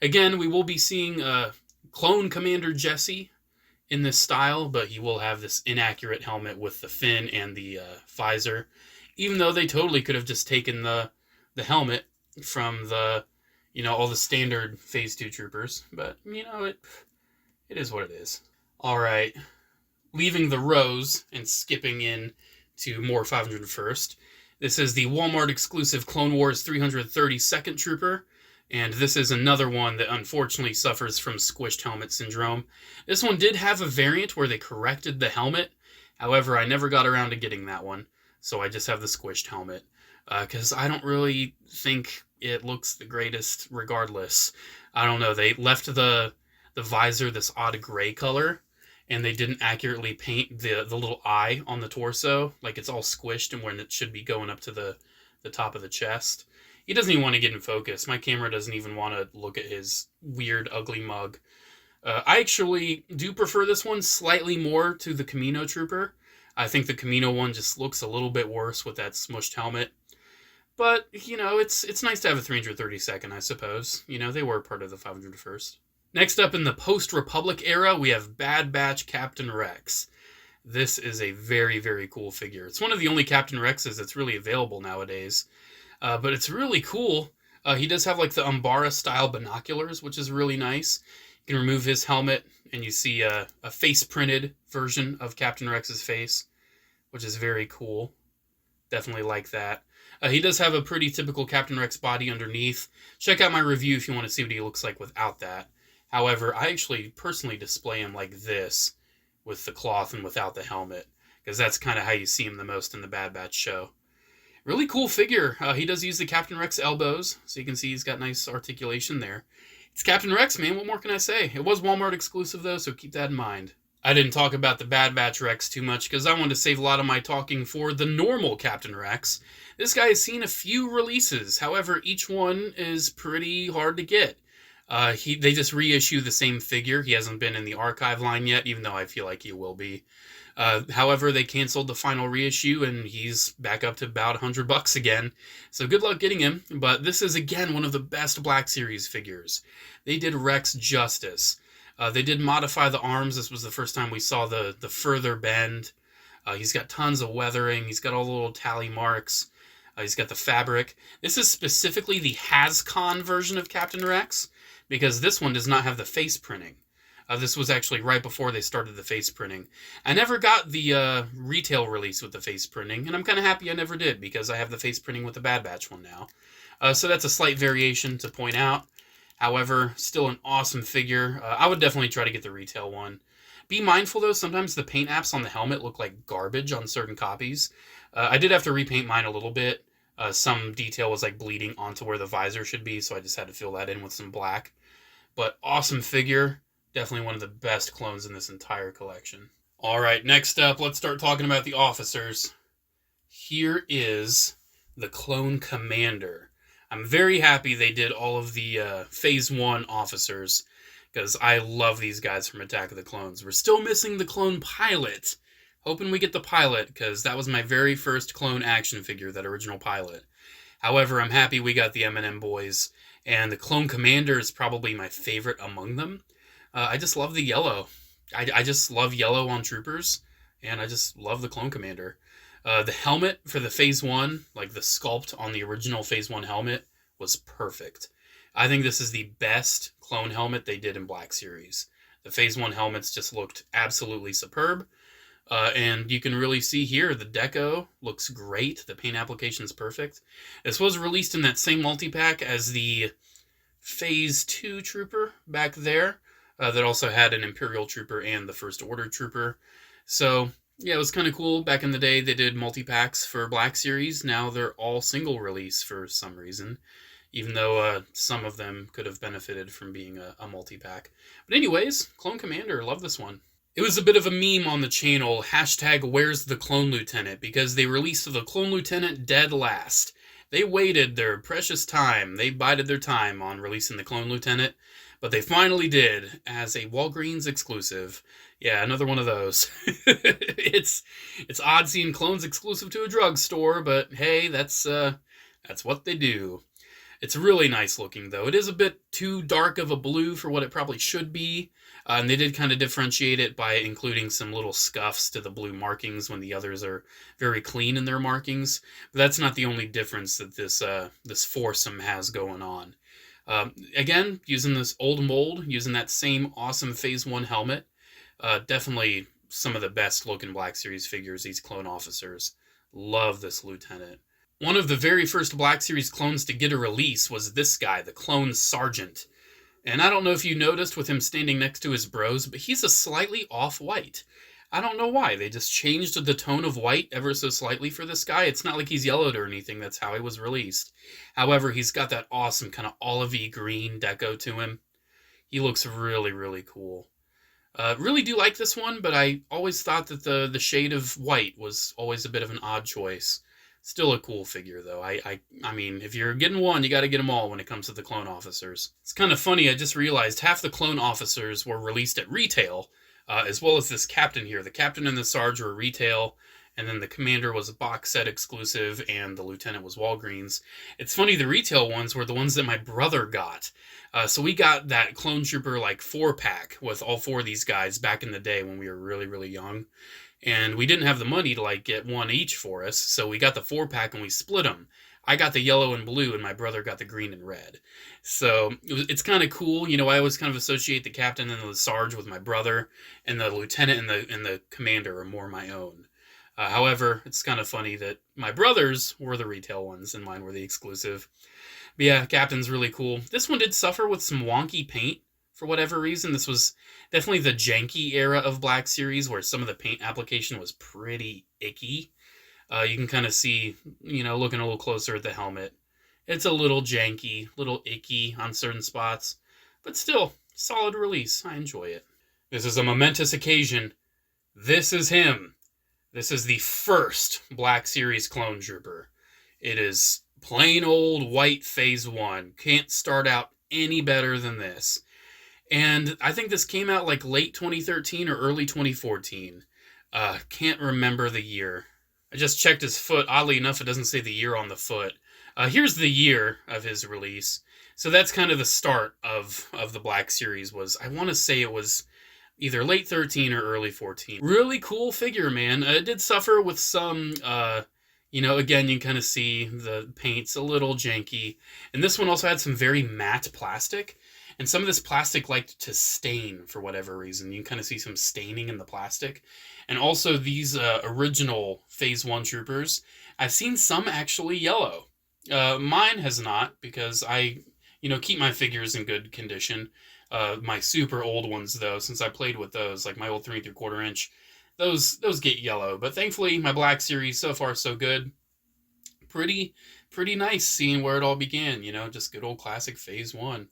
Again, we will be seeing Clone Commander Jesse in this style, but he will have this inaccurate helmet with the fin and the visor, even though they totally could have just taken the helmet from the, all the standard Phase 2 troopers, but, it is what it is. All right, leaving the rows and skipping in to more 501st. This is the Walmart exclusive Clone Wars 332nd Trooper, and this is another one that unfortunately suffers from squished helmet syndrome. This one did have a variant where they corrected the helmet. However, I never got around to getting that one, so I just have the squished helmet, because I don't really think it looks the greatest regardless. I don't know, they left the visor this odd gray color, and they didn't accurately paint the little eye on the torso. Like, it's all squished and when it should be going up to the top of the chest. He doesn't even want to get in focus. My camera doesn't even want to look at his weird, ugly mug. I actually do prefer this one slightly more to the Camino Trooper. I think the Camino one just looks a little bit worse with that smushed helmet. But, it's nice to have a 332nd, I suppose. They were part of the 501st. Next up in the post-Republic era, we have Bad Batch Captain Rex. This is a very, very cool figure. It's one of the only Captain Rexes that's really available nowadays. But it's really cool. He does have like the Umbara-style binoculars, which is really nice. You can remove his helmet, and you see a face-printed version of Captain Rex's face, which is very cool. Definitely like that. He does have a pretty typical Captain Rex body underneath. Check out my review if you want to see what he looks like without that. However, I actually personally display him like this, with the cloth and without the helmet, because that's kind of how you see him the most in the Bad Batch show. Really cool figure. He does use the Captain Rex elbows, so you can see he's got nice articulation there. It's Captain Rex, man. What more can I say? It was Walmart exclusive, though, so keep that in mind. I didn't talk about the Bad Batch Rex too much, because I wanted to save a lot of my talking for the normal Captain Rex. This guy has seen a few releases. However, each one is pretty hard to get. They just reissue the same figure. He hasn't been in the archive line yet, even though I feel like he will be. However, they canceled the final reissue, and he's back up to about $100 again. So good luck getting him. But this is, again, one of the best Black Series figures. They did Rex justice. They did modify the arms. This was the first time we saw the further bend. He's got tons of weathering. He's got all the little tally marks. He's got the fabric. This is specifically the HasCon version of Captain Rex, because this one does not have the face printing. This was actually right before they started the face printing. I never got the retail release with the face printing, and I'm kind of happy I never did, because I have the face printing with the Bad Batch one now. So that's a slight variation to point out. However, still an awesome figure. I would definitely try to get the retail one. Be mindful, though, sometimes the paint apps on the helmet look like garbage on certain copies. I did have to repaint mine a little bit. Some detail was like bleeding onto where the visor should be, so I just had to fill that in with some black. But awesome figure. Definitely one of the best clones in this entire collection. Alright, next up, let's start talking about the officers. Here is the Clone Commander. I'm very happy they did all of the Phase 1 officers, because I love these guys from Attack of the Clones. We're still missing the Clone Pilot. Hoping we get the Pilot, because that was my very first clone action figure, that original Pilot. However, I'm happy we got the M&M boys, and the Clone Commander is probably my favorite among them. I just love the yellow. I just love yellow on troopers, and I just love the Clone Commander. The helmet for the Phase 1, like the sculpt on the original Phase 1 helmet, was perfect. I think this is the best clone helmet they did in Black Series. The Phase 1 helmets just looked absolutely superb. And you can really see here, the deco looks great. The paint application is perfect. This was released in that same multi-pack as the Phase 2 Trooper back there. That also had an Imperial Trooper and the First Order Trooper. So, yeah, it was kind of cool. Back in the day, they did multi-packs for Black Series. Now they're all single release for some reason, even though some of them could have benefited from being a multi-pack. But anyways, Clone Commander, love this one. It was a bit of a meme on the channel, hashtag where's the Clone Lieutenant, because they released the Clone Lieutenant dead last. They waited their precious time. They bided their time on releasing the Clone Lieutenant, but they finally did as a Walgreens exclusive. Yeah, another one of those. It's odd seeing clones exclusive to a drugstore, but hey, that's what they do. It's really nice looking, though. It is a bit too dark of a blue for what it probably should be. And they did kind of differentiate it by including some little scuffs to the blue markings when the others are very clean in their markings. But that's not the only difference that this foursome has going on. Again, using this old mold, using that same awesome Phase 1 helmet. Definitely some of the best looking Black Series figures, these clone officers. Love this lieutenant. One of the very first Black Series clones to get a release was this guy, the Clone Sergeant. And I don't know if you noticed with him standing next to his bros, but he's a slightly off-white. I don't know why. They just changed the tone of white ever so slightly for this guy. It's not like he's yellowed or anything. That's how he was released. However, he's got that awesome kind of olivey green deco to him. He looks really, really cool. Really do like this one, but I always thought that the shade of white was always a bit of an odd choice. Still a cool figure, though. I mean, if you're getting one, you got to get them all when it comes to the clone officers. It's kind of funny, I just realized half the clone officers were released at retail, as well as this captain here. The captain and the Sarge were retail, and then the commander was a box set exclusive, and the lieutenant was Walgreens. It's funny, the retail ones were the ones that my brother got. So we got that Clone Trooper, like, 4-pack with all 4 of these guys back in the day when we were really, really young. And we didn't have the money to, like, get one each for us, so we got the 4-pack and we split them. I got the yellow and blue, and my brother got the green and red. So it's kind of cool. You know, I always kind of associate the captain and the Sarge with my brother, and the lieutenant and the commander are more my own. However, it's kind of funny that my brothers were the retail ones, and mine were the exclusive. But yeah, Captain's really cool. This one did suffer with some wonky paint. For whatever reason, this was definitely the janky era of Black Series, where some of the paint application was pretty icky. You can kind of see, you know, looking a little closer at the helmet. It's a little janky, little icky on certain spots, but still, solid release. I enjoy it. This is a momentous occasion. This is him. This is the first Black Series Clone Trooper. It is plain old white Phase 1. Can't start out any better than this. And I think this came out like late 2013 or early 2014. Can't remember the year. I just checked his foot. Oddly enough, it doesn't say the year on the foot. Here's the year of his release. So that's kind of the start of the Black Series. I want to say it was either late 13 or early 14. Really cool figure, man. It did suffer with some, you know, again, you can kind of see the paint's a little janky. And this one also had some very matte plastic. and some of this plastic liked to stain for whatever reason. You can kind of see some staining in the plastic. And also these original Phase 1 troopers, I've seen some actually yellow. Mine has not, because I, keep my figures in good condition. My super old ones, though, since I played with those, like my old 3 3/4 inch, those get yellow. But thankfully, my Black Series, so far so good. Pretty nice seeing where it all began, just good old classic Phase 1.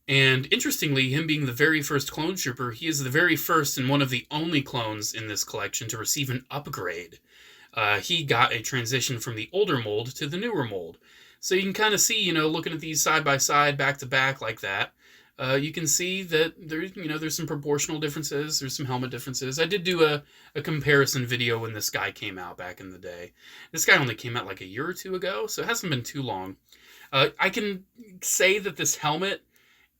And interestingly, him being the very first clone trooper, he is the very first and one of the only clones in this collection to receive an upgrade. He got a transition from the older mold to the newer mold. So you can kind of see, looking at these side by side, back to back like that, you can see that there's some proportional differences, there's some helmet differences. I did do a comparison video when this guy came out back in the day. This guy only came out like a year or two ago, so it hasn't been too long. I can say that this helmet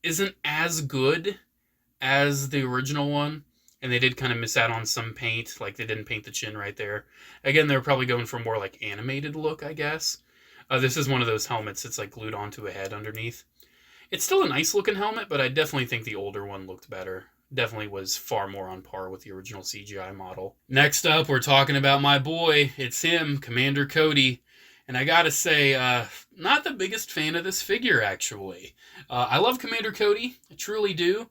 isn't as good as the original one, and they did kind of miss out on some paint, like they didn't paint the chin right there. Again, they were probably going for more like animated look, I guess. This is one of those helmets that's like glued onto a head underneath. It's still a nice looking helmet, but I definitely think the older one looked better. Definitely was far more on par with the original CGI model. Next up, we're talking about my boy. It's him, Commander Cody. And I gotta say, not the biggest fan of this figure, actually. I love Commander Cody, I truly do.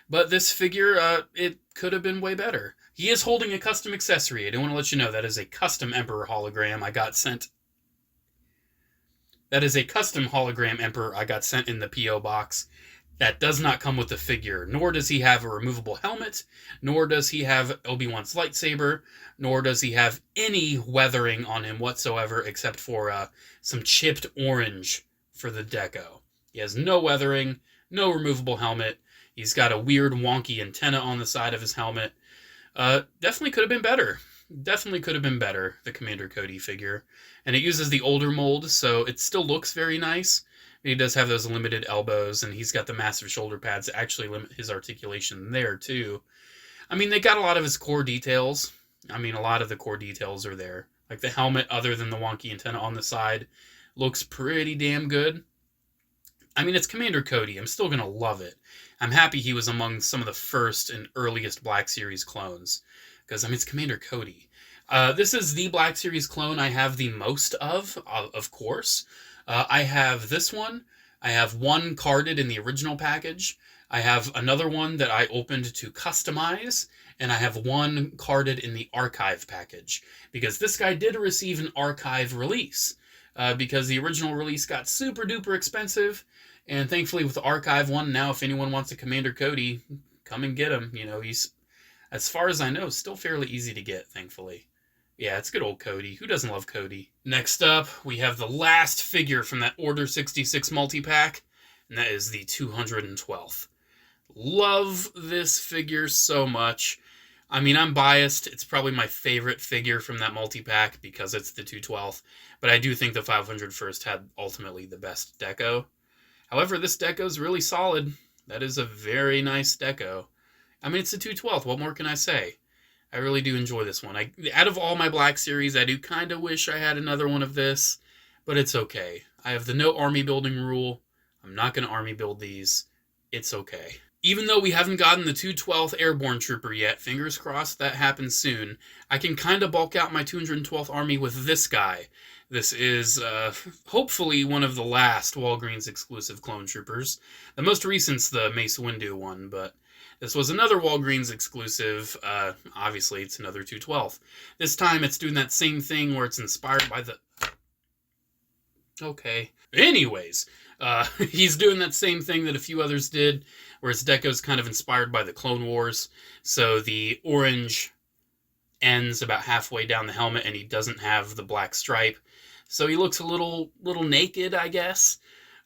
But this figure, it could have been way better. He is holding a custom accessory. I do want to let you know that is a custom Emperor hologram I got sent. That is a custom hologram Emperor I got sent in the P.O. box. That does not come with the figure, nor does he have a removable helmet, nor does he have Obi-Wan's lightsaber, nor does he have any weathering on him whatsoever except for some chipped orange for the deco. He has no weathering, no removable helmet. He's got a weird wonky antenna on the side of his helmet. Definitely could have been better. Definitely could have been better, the Commander Cody figure. And it uses the older mold, so it still looks very nice. He does have those limited elbows, and he's got the massive shoulder pads that actually limit his articulation there, too. I mean, they got a lot of his core details. I mean, a lot of the core details are there. Like the helmet, other than the wonky antenna on the side, looks pretty damn good. I mean, it's Commander Cody. I'm still going to love it. I'm happy he was among some of the first and earliest Black Series clones. Because, I mean, it's Commander Cody. This is the Black Series clone I have the most of course. I have this one. I have one carded in the original package. I have another one that I opened to customize. And I have one carded in the archive package. Because this guy did receive an archive release. Because the original release got super duper expensive. And thankfully with the archive one, now if anyone wants a Commander Cody, come and get him. He's, as far as I know, still fairly easy to get, thankfully. Yeah, it's good old Cody. Who doesn't love Cody? Next up, we have the last figure from that Order 66 multi-pack, and that is the 212th. Love this figure so much. I mean, I'm biased. It's probably my favorite figure from that multi-pack because it's the 212th, but I do think the 501st had ultimately the best deco. However, this deco is really solid. That is a very nice deco. I mean, it's the 212th. What more can I say? I really do enjoy this one. Out of all my Black Series, I do kind of wish I had another one of this, but it's okay. I have the no army building rule. I'm not going to army build these. It's okay. Even though we haven't gotten the 212th Airborne Trooper yet, fingers crossed that happens soon, I can kind of bulk out my 212th Army with this guy. This is, hopefully, one of the last Walgreens exclusive clone troopers. The most recent's the Mace Windu one, but this was another Walgreens exclusive. Obviously, it's another 212th. This time, it's doing that same thing where it's inspired by the... Okay. Anyways, he's doing that same thing that a few others did, where his deco's kind of inspired by the Clone Wars. So the orange ends about halfway down the helmet, and he doesn't have the black stripe. So he looks a little naked, I guess.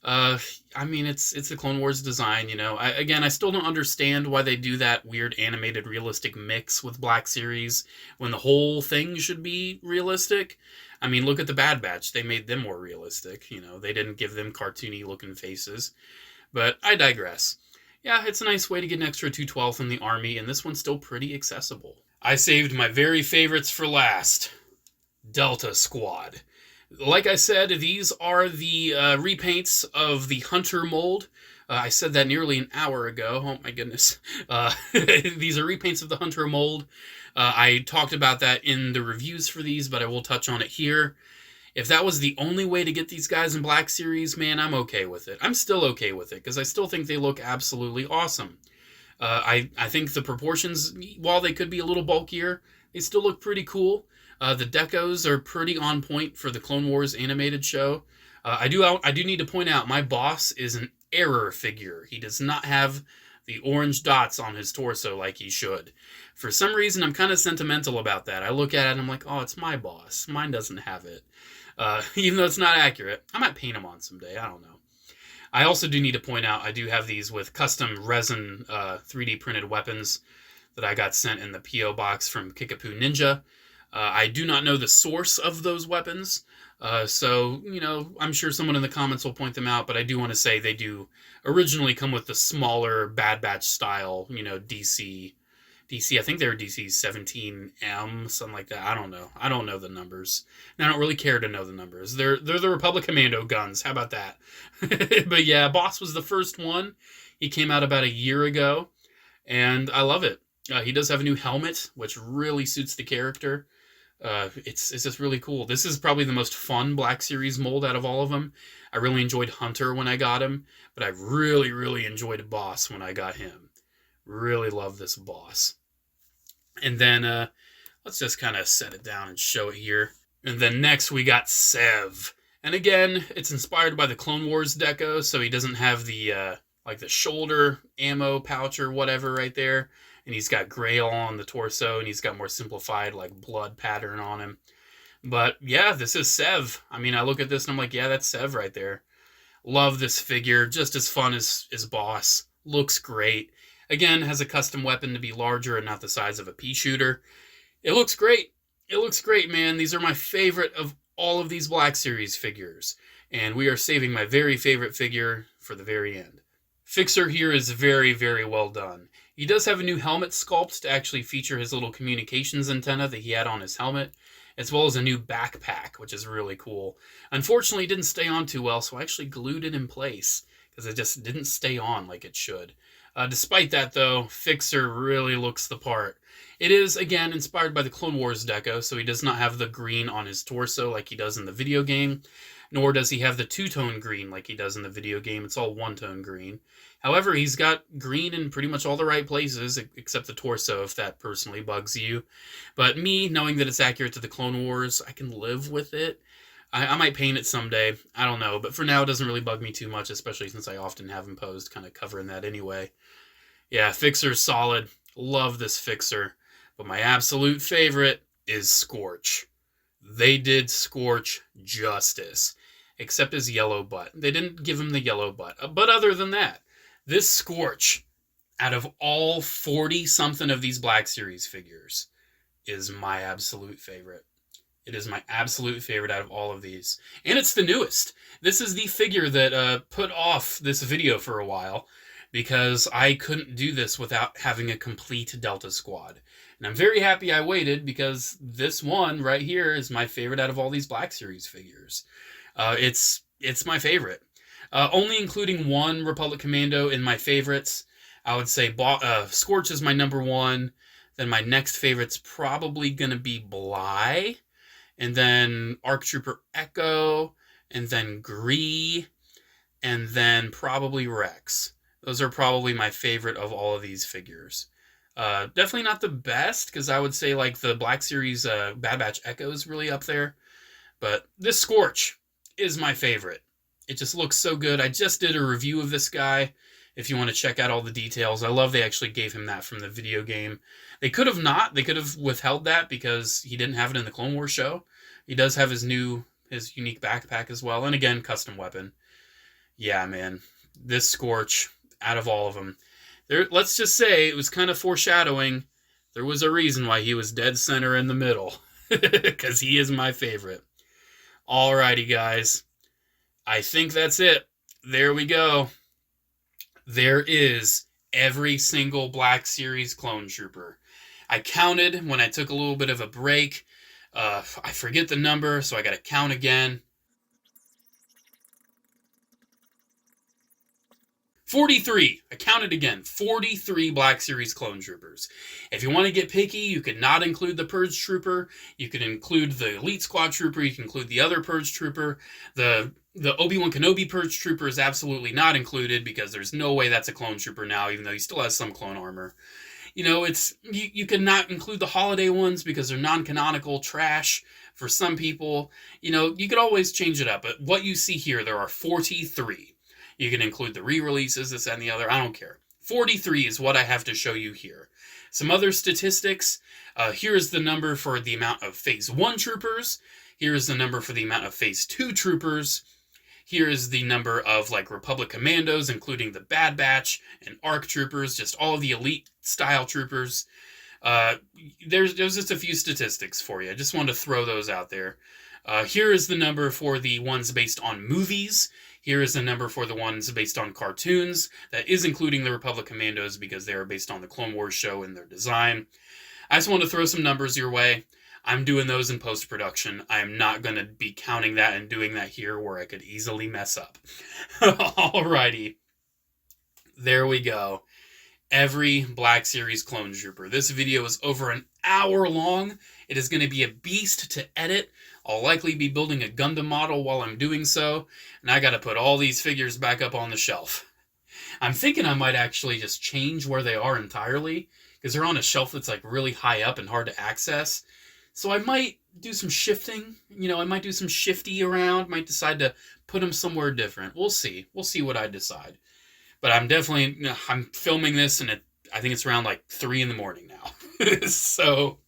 I mean, it's the Clone Wars design, I still don't understand why they do that weird animated realistic mix with Black Series when the whole thing should be realistic. I mean, look at the Bad Batch. They made them more realistic, They didn't give them cartoony-looking faces. But I digress. Yeah, it's a nice way to get an extra 212th in the Army, and this one's still pretty accessible. I saved my very favorites for last. Delta Squad. Like I said, these are the repaints of the Hunter mold I said that nearly an hour ago. Oh my goodness. These are repaints of the Hunter mold. I talked about that in the reviews for these, but I will touch on it here. If that was the only way to get these guys in Black Series, man, I'm okay with it. I'm still okay with it, because I still think they look absolutely awesome. I think the proportions, while they could be a little bulkier, they still look pretty cool. The decos are pretty on point for the Clone Wars animated show. I do need to point out, my boss is an error figure. He does not have the orange dots on his torso like he should. For some reason, I'm kind of sentimental about that. I look at it and I'm like, oh, it's my boss. Mine doesn't have it. Even though it's not accurate. I might paint him on someday. I don't know. I also do need to point out, I do have these with custom resin 3D printed weapons that I got sent in the P.O. box from Kickapoo Ninja. I do not know the source of those weapons, so, you know, I'm sure someone in the comments will point them out, but I do want to say they do originally come with the smaller Bad Batch style, you know, DC, I think they were DC 17M, something like that. I don't know. I don't know the numbers. And I don't really care to know the numbers. They're the Republic Commando guns. How about that? But yeah, Boss was the first one. He came out about a year ago, and I love it. He does have a new helmet, which really suits the character. It's just really cool. This is probably the most fun Black Series mold out of all of them. I really enjoyed Hunter when I got him, but I really, really enjoyed Boss when I got him. Really love this Boss. And then let's just kind of set it down and show it here. And then next we got Sev. And again, it's inspired by the Clone Wars deco, so he doesn't have the like the shoulder ammo pouch or whatever right there. And he's got gray all on the torso, and he's got more simplified like blood pattern on him. But yeah, this is Sev. I mean, I look at this and I'm like, yeah, that's Sev right there. Love this figure. Just as fun as Boss. Looks great. Again, has a custom weapon to be larger and not the size of a pea shooter. It looks great. It looks great, man. These are my favorite of all of these Black Series figures. And we are saving my very favorite figure for the very end. Fixer here is very, very well done. He does have a new helmet sculpt to actually feature his little communications antenna that he had on his helmet, as well as a new backpack, which is really cool. Unfortunately, it didn't stay on too well, so I actually glued it in place, because it just didn't stay on like it should. Despite that, though, Fixer really looks the part. It is, again, inspired by the Clone Wars deco, so he does not have the green on his torso like he does in the video game, nor does he have the two-tone green like he does in the video game. It's all one-tone green. However, he's got green in pretty much all the right places, except the torso, if that personally bugs you. But me, knowing that it's accurate to the Clone Wars, I can live with it. I might paint it someday. I don't know. But for now, it doesn't really bug me too much, especially since I often have him posed kind of covering that anyway. Yeah, Fixer's solid. Love this Fixer. But my absolute favorite is Scorch. They did Scorch justice, except his yellow butt. They didn't give him the yellow butt. But other than that, this Scorch, out of all 40-something of these Black Series figures, is my absolute favorite. It is my absolute favorite out of all of these. And it's the newest. This is the figure that put off this video for a while, because I couldn't do this without having a complete Delta Squad. And I'm very happy I waited, because this one right here is my favorite out of all these Black Series figures. It's my favorite. Only including one Republic Commando in my favorites. I would say Scorch is my number one. Then my next favorite's probably going to be Bly. And then ARC Trooper Echo. And then Gree. And then probably Rex. Those are probably my favorite of all of these figures. Definitely not the best, because I would say like the Black Series Bad Batch Echo is really up there. But this Scorch is my favorite. It just looks so good. I just did a review of this guy, if you want to check out all the details. I love they actually gave him that from the video game. They could have not. They could have withheld that because he didn't have it in the Clone Wars show. He does have his unique backpack as well. And again, custom weapon. Yeah, man. This Scorch, out of all of them. Let's just say it was kind of foreshadowing. There was a reason why he was dead center in the middle. Because he is my favorite. Alrighty, guys. I think that's it. There we go. There is every single Black Series Clone Trooper. I counted when I took a little bit of a break. I forget the number, so I got to count again. 43. I counted again. 43 Black Series clone troopers. If you want to get picky, you could not include the Purge Trooper. You could include the Elite Squad Trooper. You can include the other Purge Trooper. The Obi-Wan Kenobi Purge Trooper is absolutely not included because there's no way that's a clone trooper now, even though he still has some clone armor. You know, you could not include the holiday ones because they're non-canonical trash for some people. You know, you could always change it up. But what you see here, there are 43. You can include the re-releases, this and the other. I don't care. 43 is what I have to show you here. Some other statistics. Here is the number for the amount of Phase 1 troopers. Here is the number for the amount of Phase 2 troopers. Here is the number of like Republic Commandos, including the Bad Batch and ARC troopers, just all of the elite style troopers. There's just a few statistics for you. I just wanted to throw those out there. Here is the number for the ones based on movies. Here is the number for the ones based on cartoons. That is including the Republic Commandos because they are based on the Clone Wars show and their design. I just want to throw some numbers your way. I'm doing those in post-production. I am not going to be counting that and doing that here where I could easily mess up. Alrighty. There we go. Every Black Series clone trooper. This video is over an hour long. It is going to be a beast to edit. I'll likely be building a Gundam model while I'm doing so. And I got to put all these figures back up on the shelf. I'm thinking I might actually just change where they are entirely, because they're on a shelf that's like really high up and hard to access. So I might do some shifting. You know, I might do some shifty around. Might decide to put them somewhere different. We'll see. We'll see what I decide. But I'm filming this, and I think it's around like 3 in the morning now. So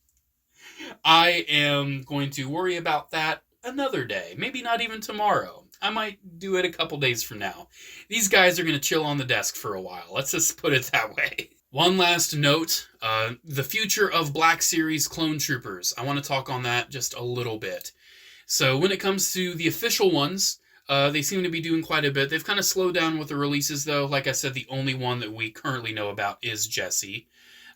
I am going to worry about that another day. Maybe not even tomorrow. I might do it a couple days from now. These guys are going to chill on the desk for a while. Let's just put it that way. One last note, the future of Black Series clone troopers. I want to talk on that just a little bit. So when it comes to the official ones, they seem to be doing quite a bit. They've kind of slowed down with the releases, though. Like I said, the only one that we currently know about is Jesse.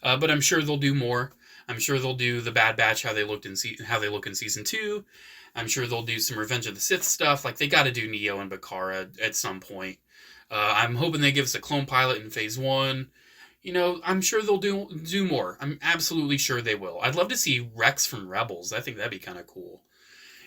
But I'm sure they'll do more. I'm sure they'll do the Bad Batch, how they look in Season 2. I'm sure they'll do some Revenge of the Sith stuff. Like, they got to do Neo and Bakara at some point. I'm hoping they give us a clone pilot in Phase 1. You know, I'm sure they'll do more. I'm absolutely sure they will. I'd love to see Rex from Rebels. I think that'd be kind of cool.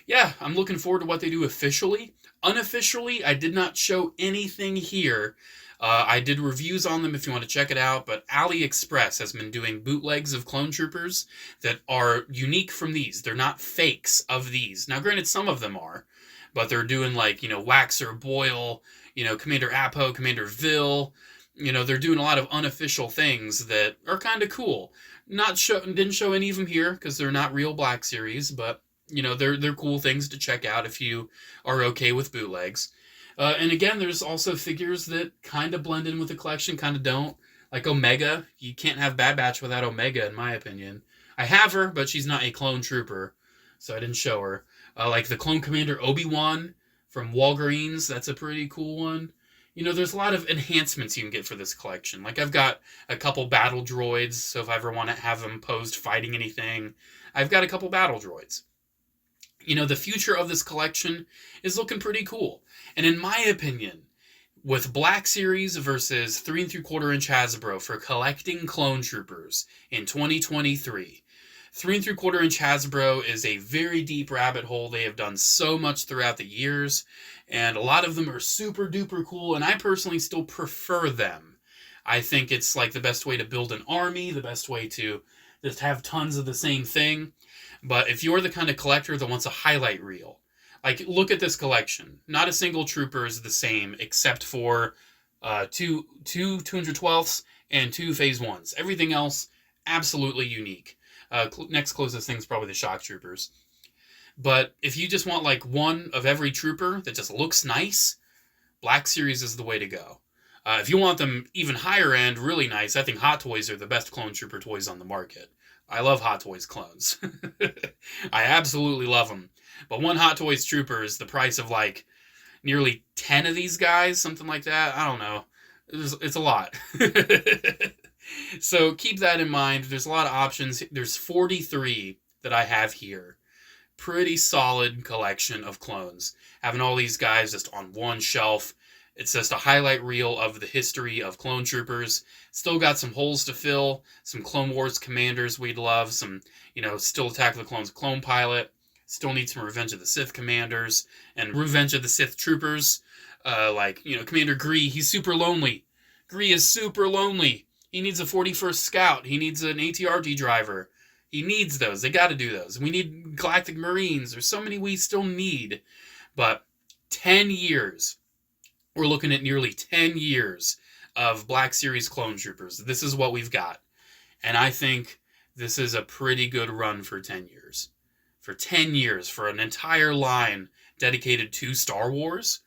Yeah, I'm looking forward to what they do officially. Unofficially, I did not show anything here. I did reviews on them if you want to check it out, but AliExpress has been doing bootlegs of clone troopers that are unique from these. They're not fakes of these. Now, granted, some of them are, but they're doing like, you know, Waxer, Boyle, you know, Commander Apo, Commander Vil. You know, they're doing a lot of unofficial things that are kind of cool. Didn't show any of them here because they're not real Black Series, but, you know, they're cool things to check out if you are okay with bootlegs. And again, there's also figures that kind of blend in with the collection, kind of don't. Like Omega. You can't have Bad Batch without Omega, in my opinion. I have her, but she's not a clone trooper, so I didn't show her. Like the Clone Commander Obi-Wan from Walgreens. That's a pretty cool one. You know, there's a lot of enhancements you can get for this collection. Like, I've got a couple battle droids, so if I ever want to have them posed fighting anything, I've got a couple battle droids. You know, the future of this collection is looking pretty cool. And in my opinion, with Black Series versus 3 3/4-inch Hasbro for collecting clone troopers in 2023, 3 3/4-inch Hasbro is a very deep rabbit hole. They have done so much throughout the years, and a lot of them are super duper cool, and I personally still prefer them. I think it's like the best way to build an army, the best way to just have tons of the same thing. But if you're the kind of collector that wants a highlight reel, like, look at this collection. Not a single trooper is the same except for two 212ths and 2 Phase 1s. Everything else, absolutely unique. Next closest thing is probably the shock troopers. But if you just want like one of every trooper that just looks nice, Black Series is the way to go. If you want them even higher end, really nice, I think Hot Toys are the best clone trooper toys on the market. I love Hot Toys clones. I absolutely love them. But one Hot Toys trooper is the price of like nearly 10 of these guys, something like that. I don't know. It's a lot. So keep that in mind. There's a lot of options. There's 43 that I have here. Pretty solid collection of clones. Having all these guys just on one shelf It's just a highlight reel of the history of clone troopers. Still got some holes to fill, some Clone Wars commanders we'd love, some, still Attack of the Clones clone pilot. Still need some Revenge of the Sith commanders and Revenge of the Sith troopers. Commander Gree, he's super lonely. Gree is super lonely. He needs a 41st Scout. He needs an ATRT driver. He needs those. They got to do those. We need Galactic Marines. There's so many we still need. But 10 years. We're looking at nearly 10 years of Black Series clone troopers. This is what we've got. And I think this is a pretty good run for 10 years. For 10 years, for an entire line dedicated to Star Wars,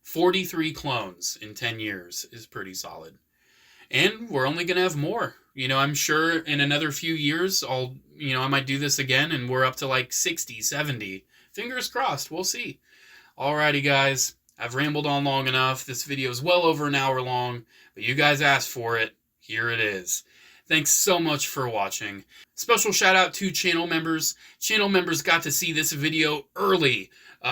43 clones in 10 years is pretty solid. And we're only going to have more. I'm sure in another few years, I might do this again and we're up to like 60, 70. Fingers crossed, we'll see. Alrighty, guys. I've rambled on long enough. This video is well over an hour long, but you guys asked for it. Here it is. Thanks so much for watching. Special shout out to channel members. Channel members got to see this video early.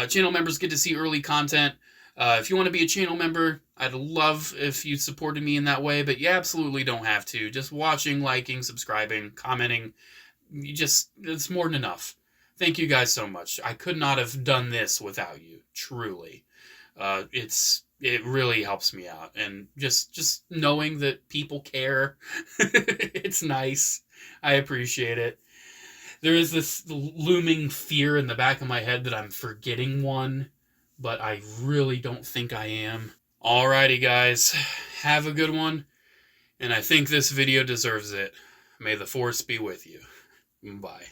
Channel members get to see early content. If you want to be a channel member, I'd love if you supported me in that way, but you absolutely don't have to. Just watching, liking, subscribing, commenting, it's more than enough. Thank you guys so much. I could not have done this without you, truly. It really helps me out, and just knowing that people care, it's nice. I appreciate it. There is this looming fear in the back of my head that I'm forgetting one, but I really don't think I am. Alrighty, guys, have a good one, and I think this video deserves it. May the Force be with you. Bye.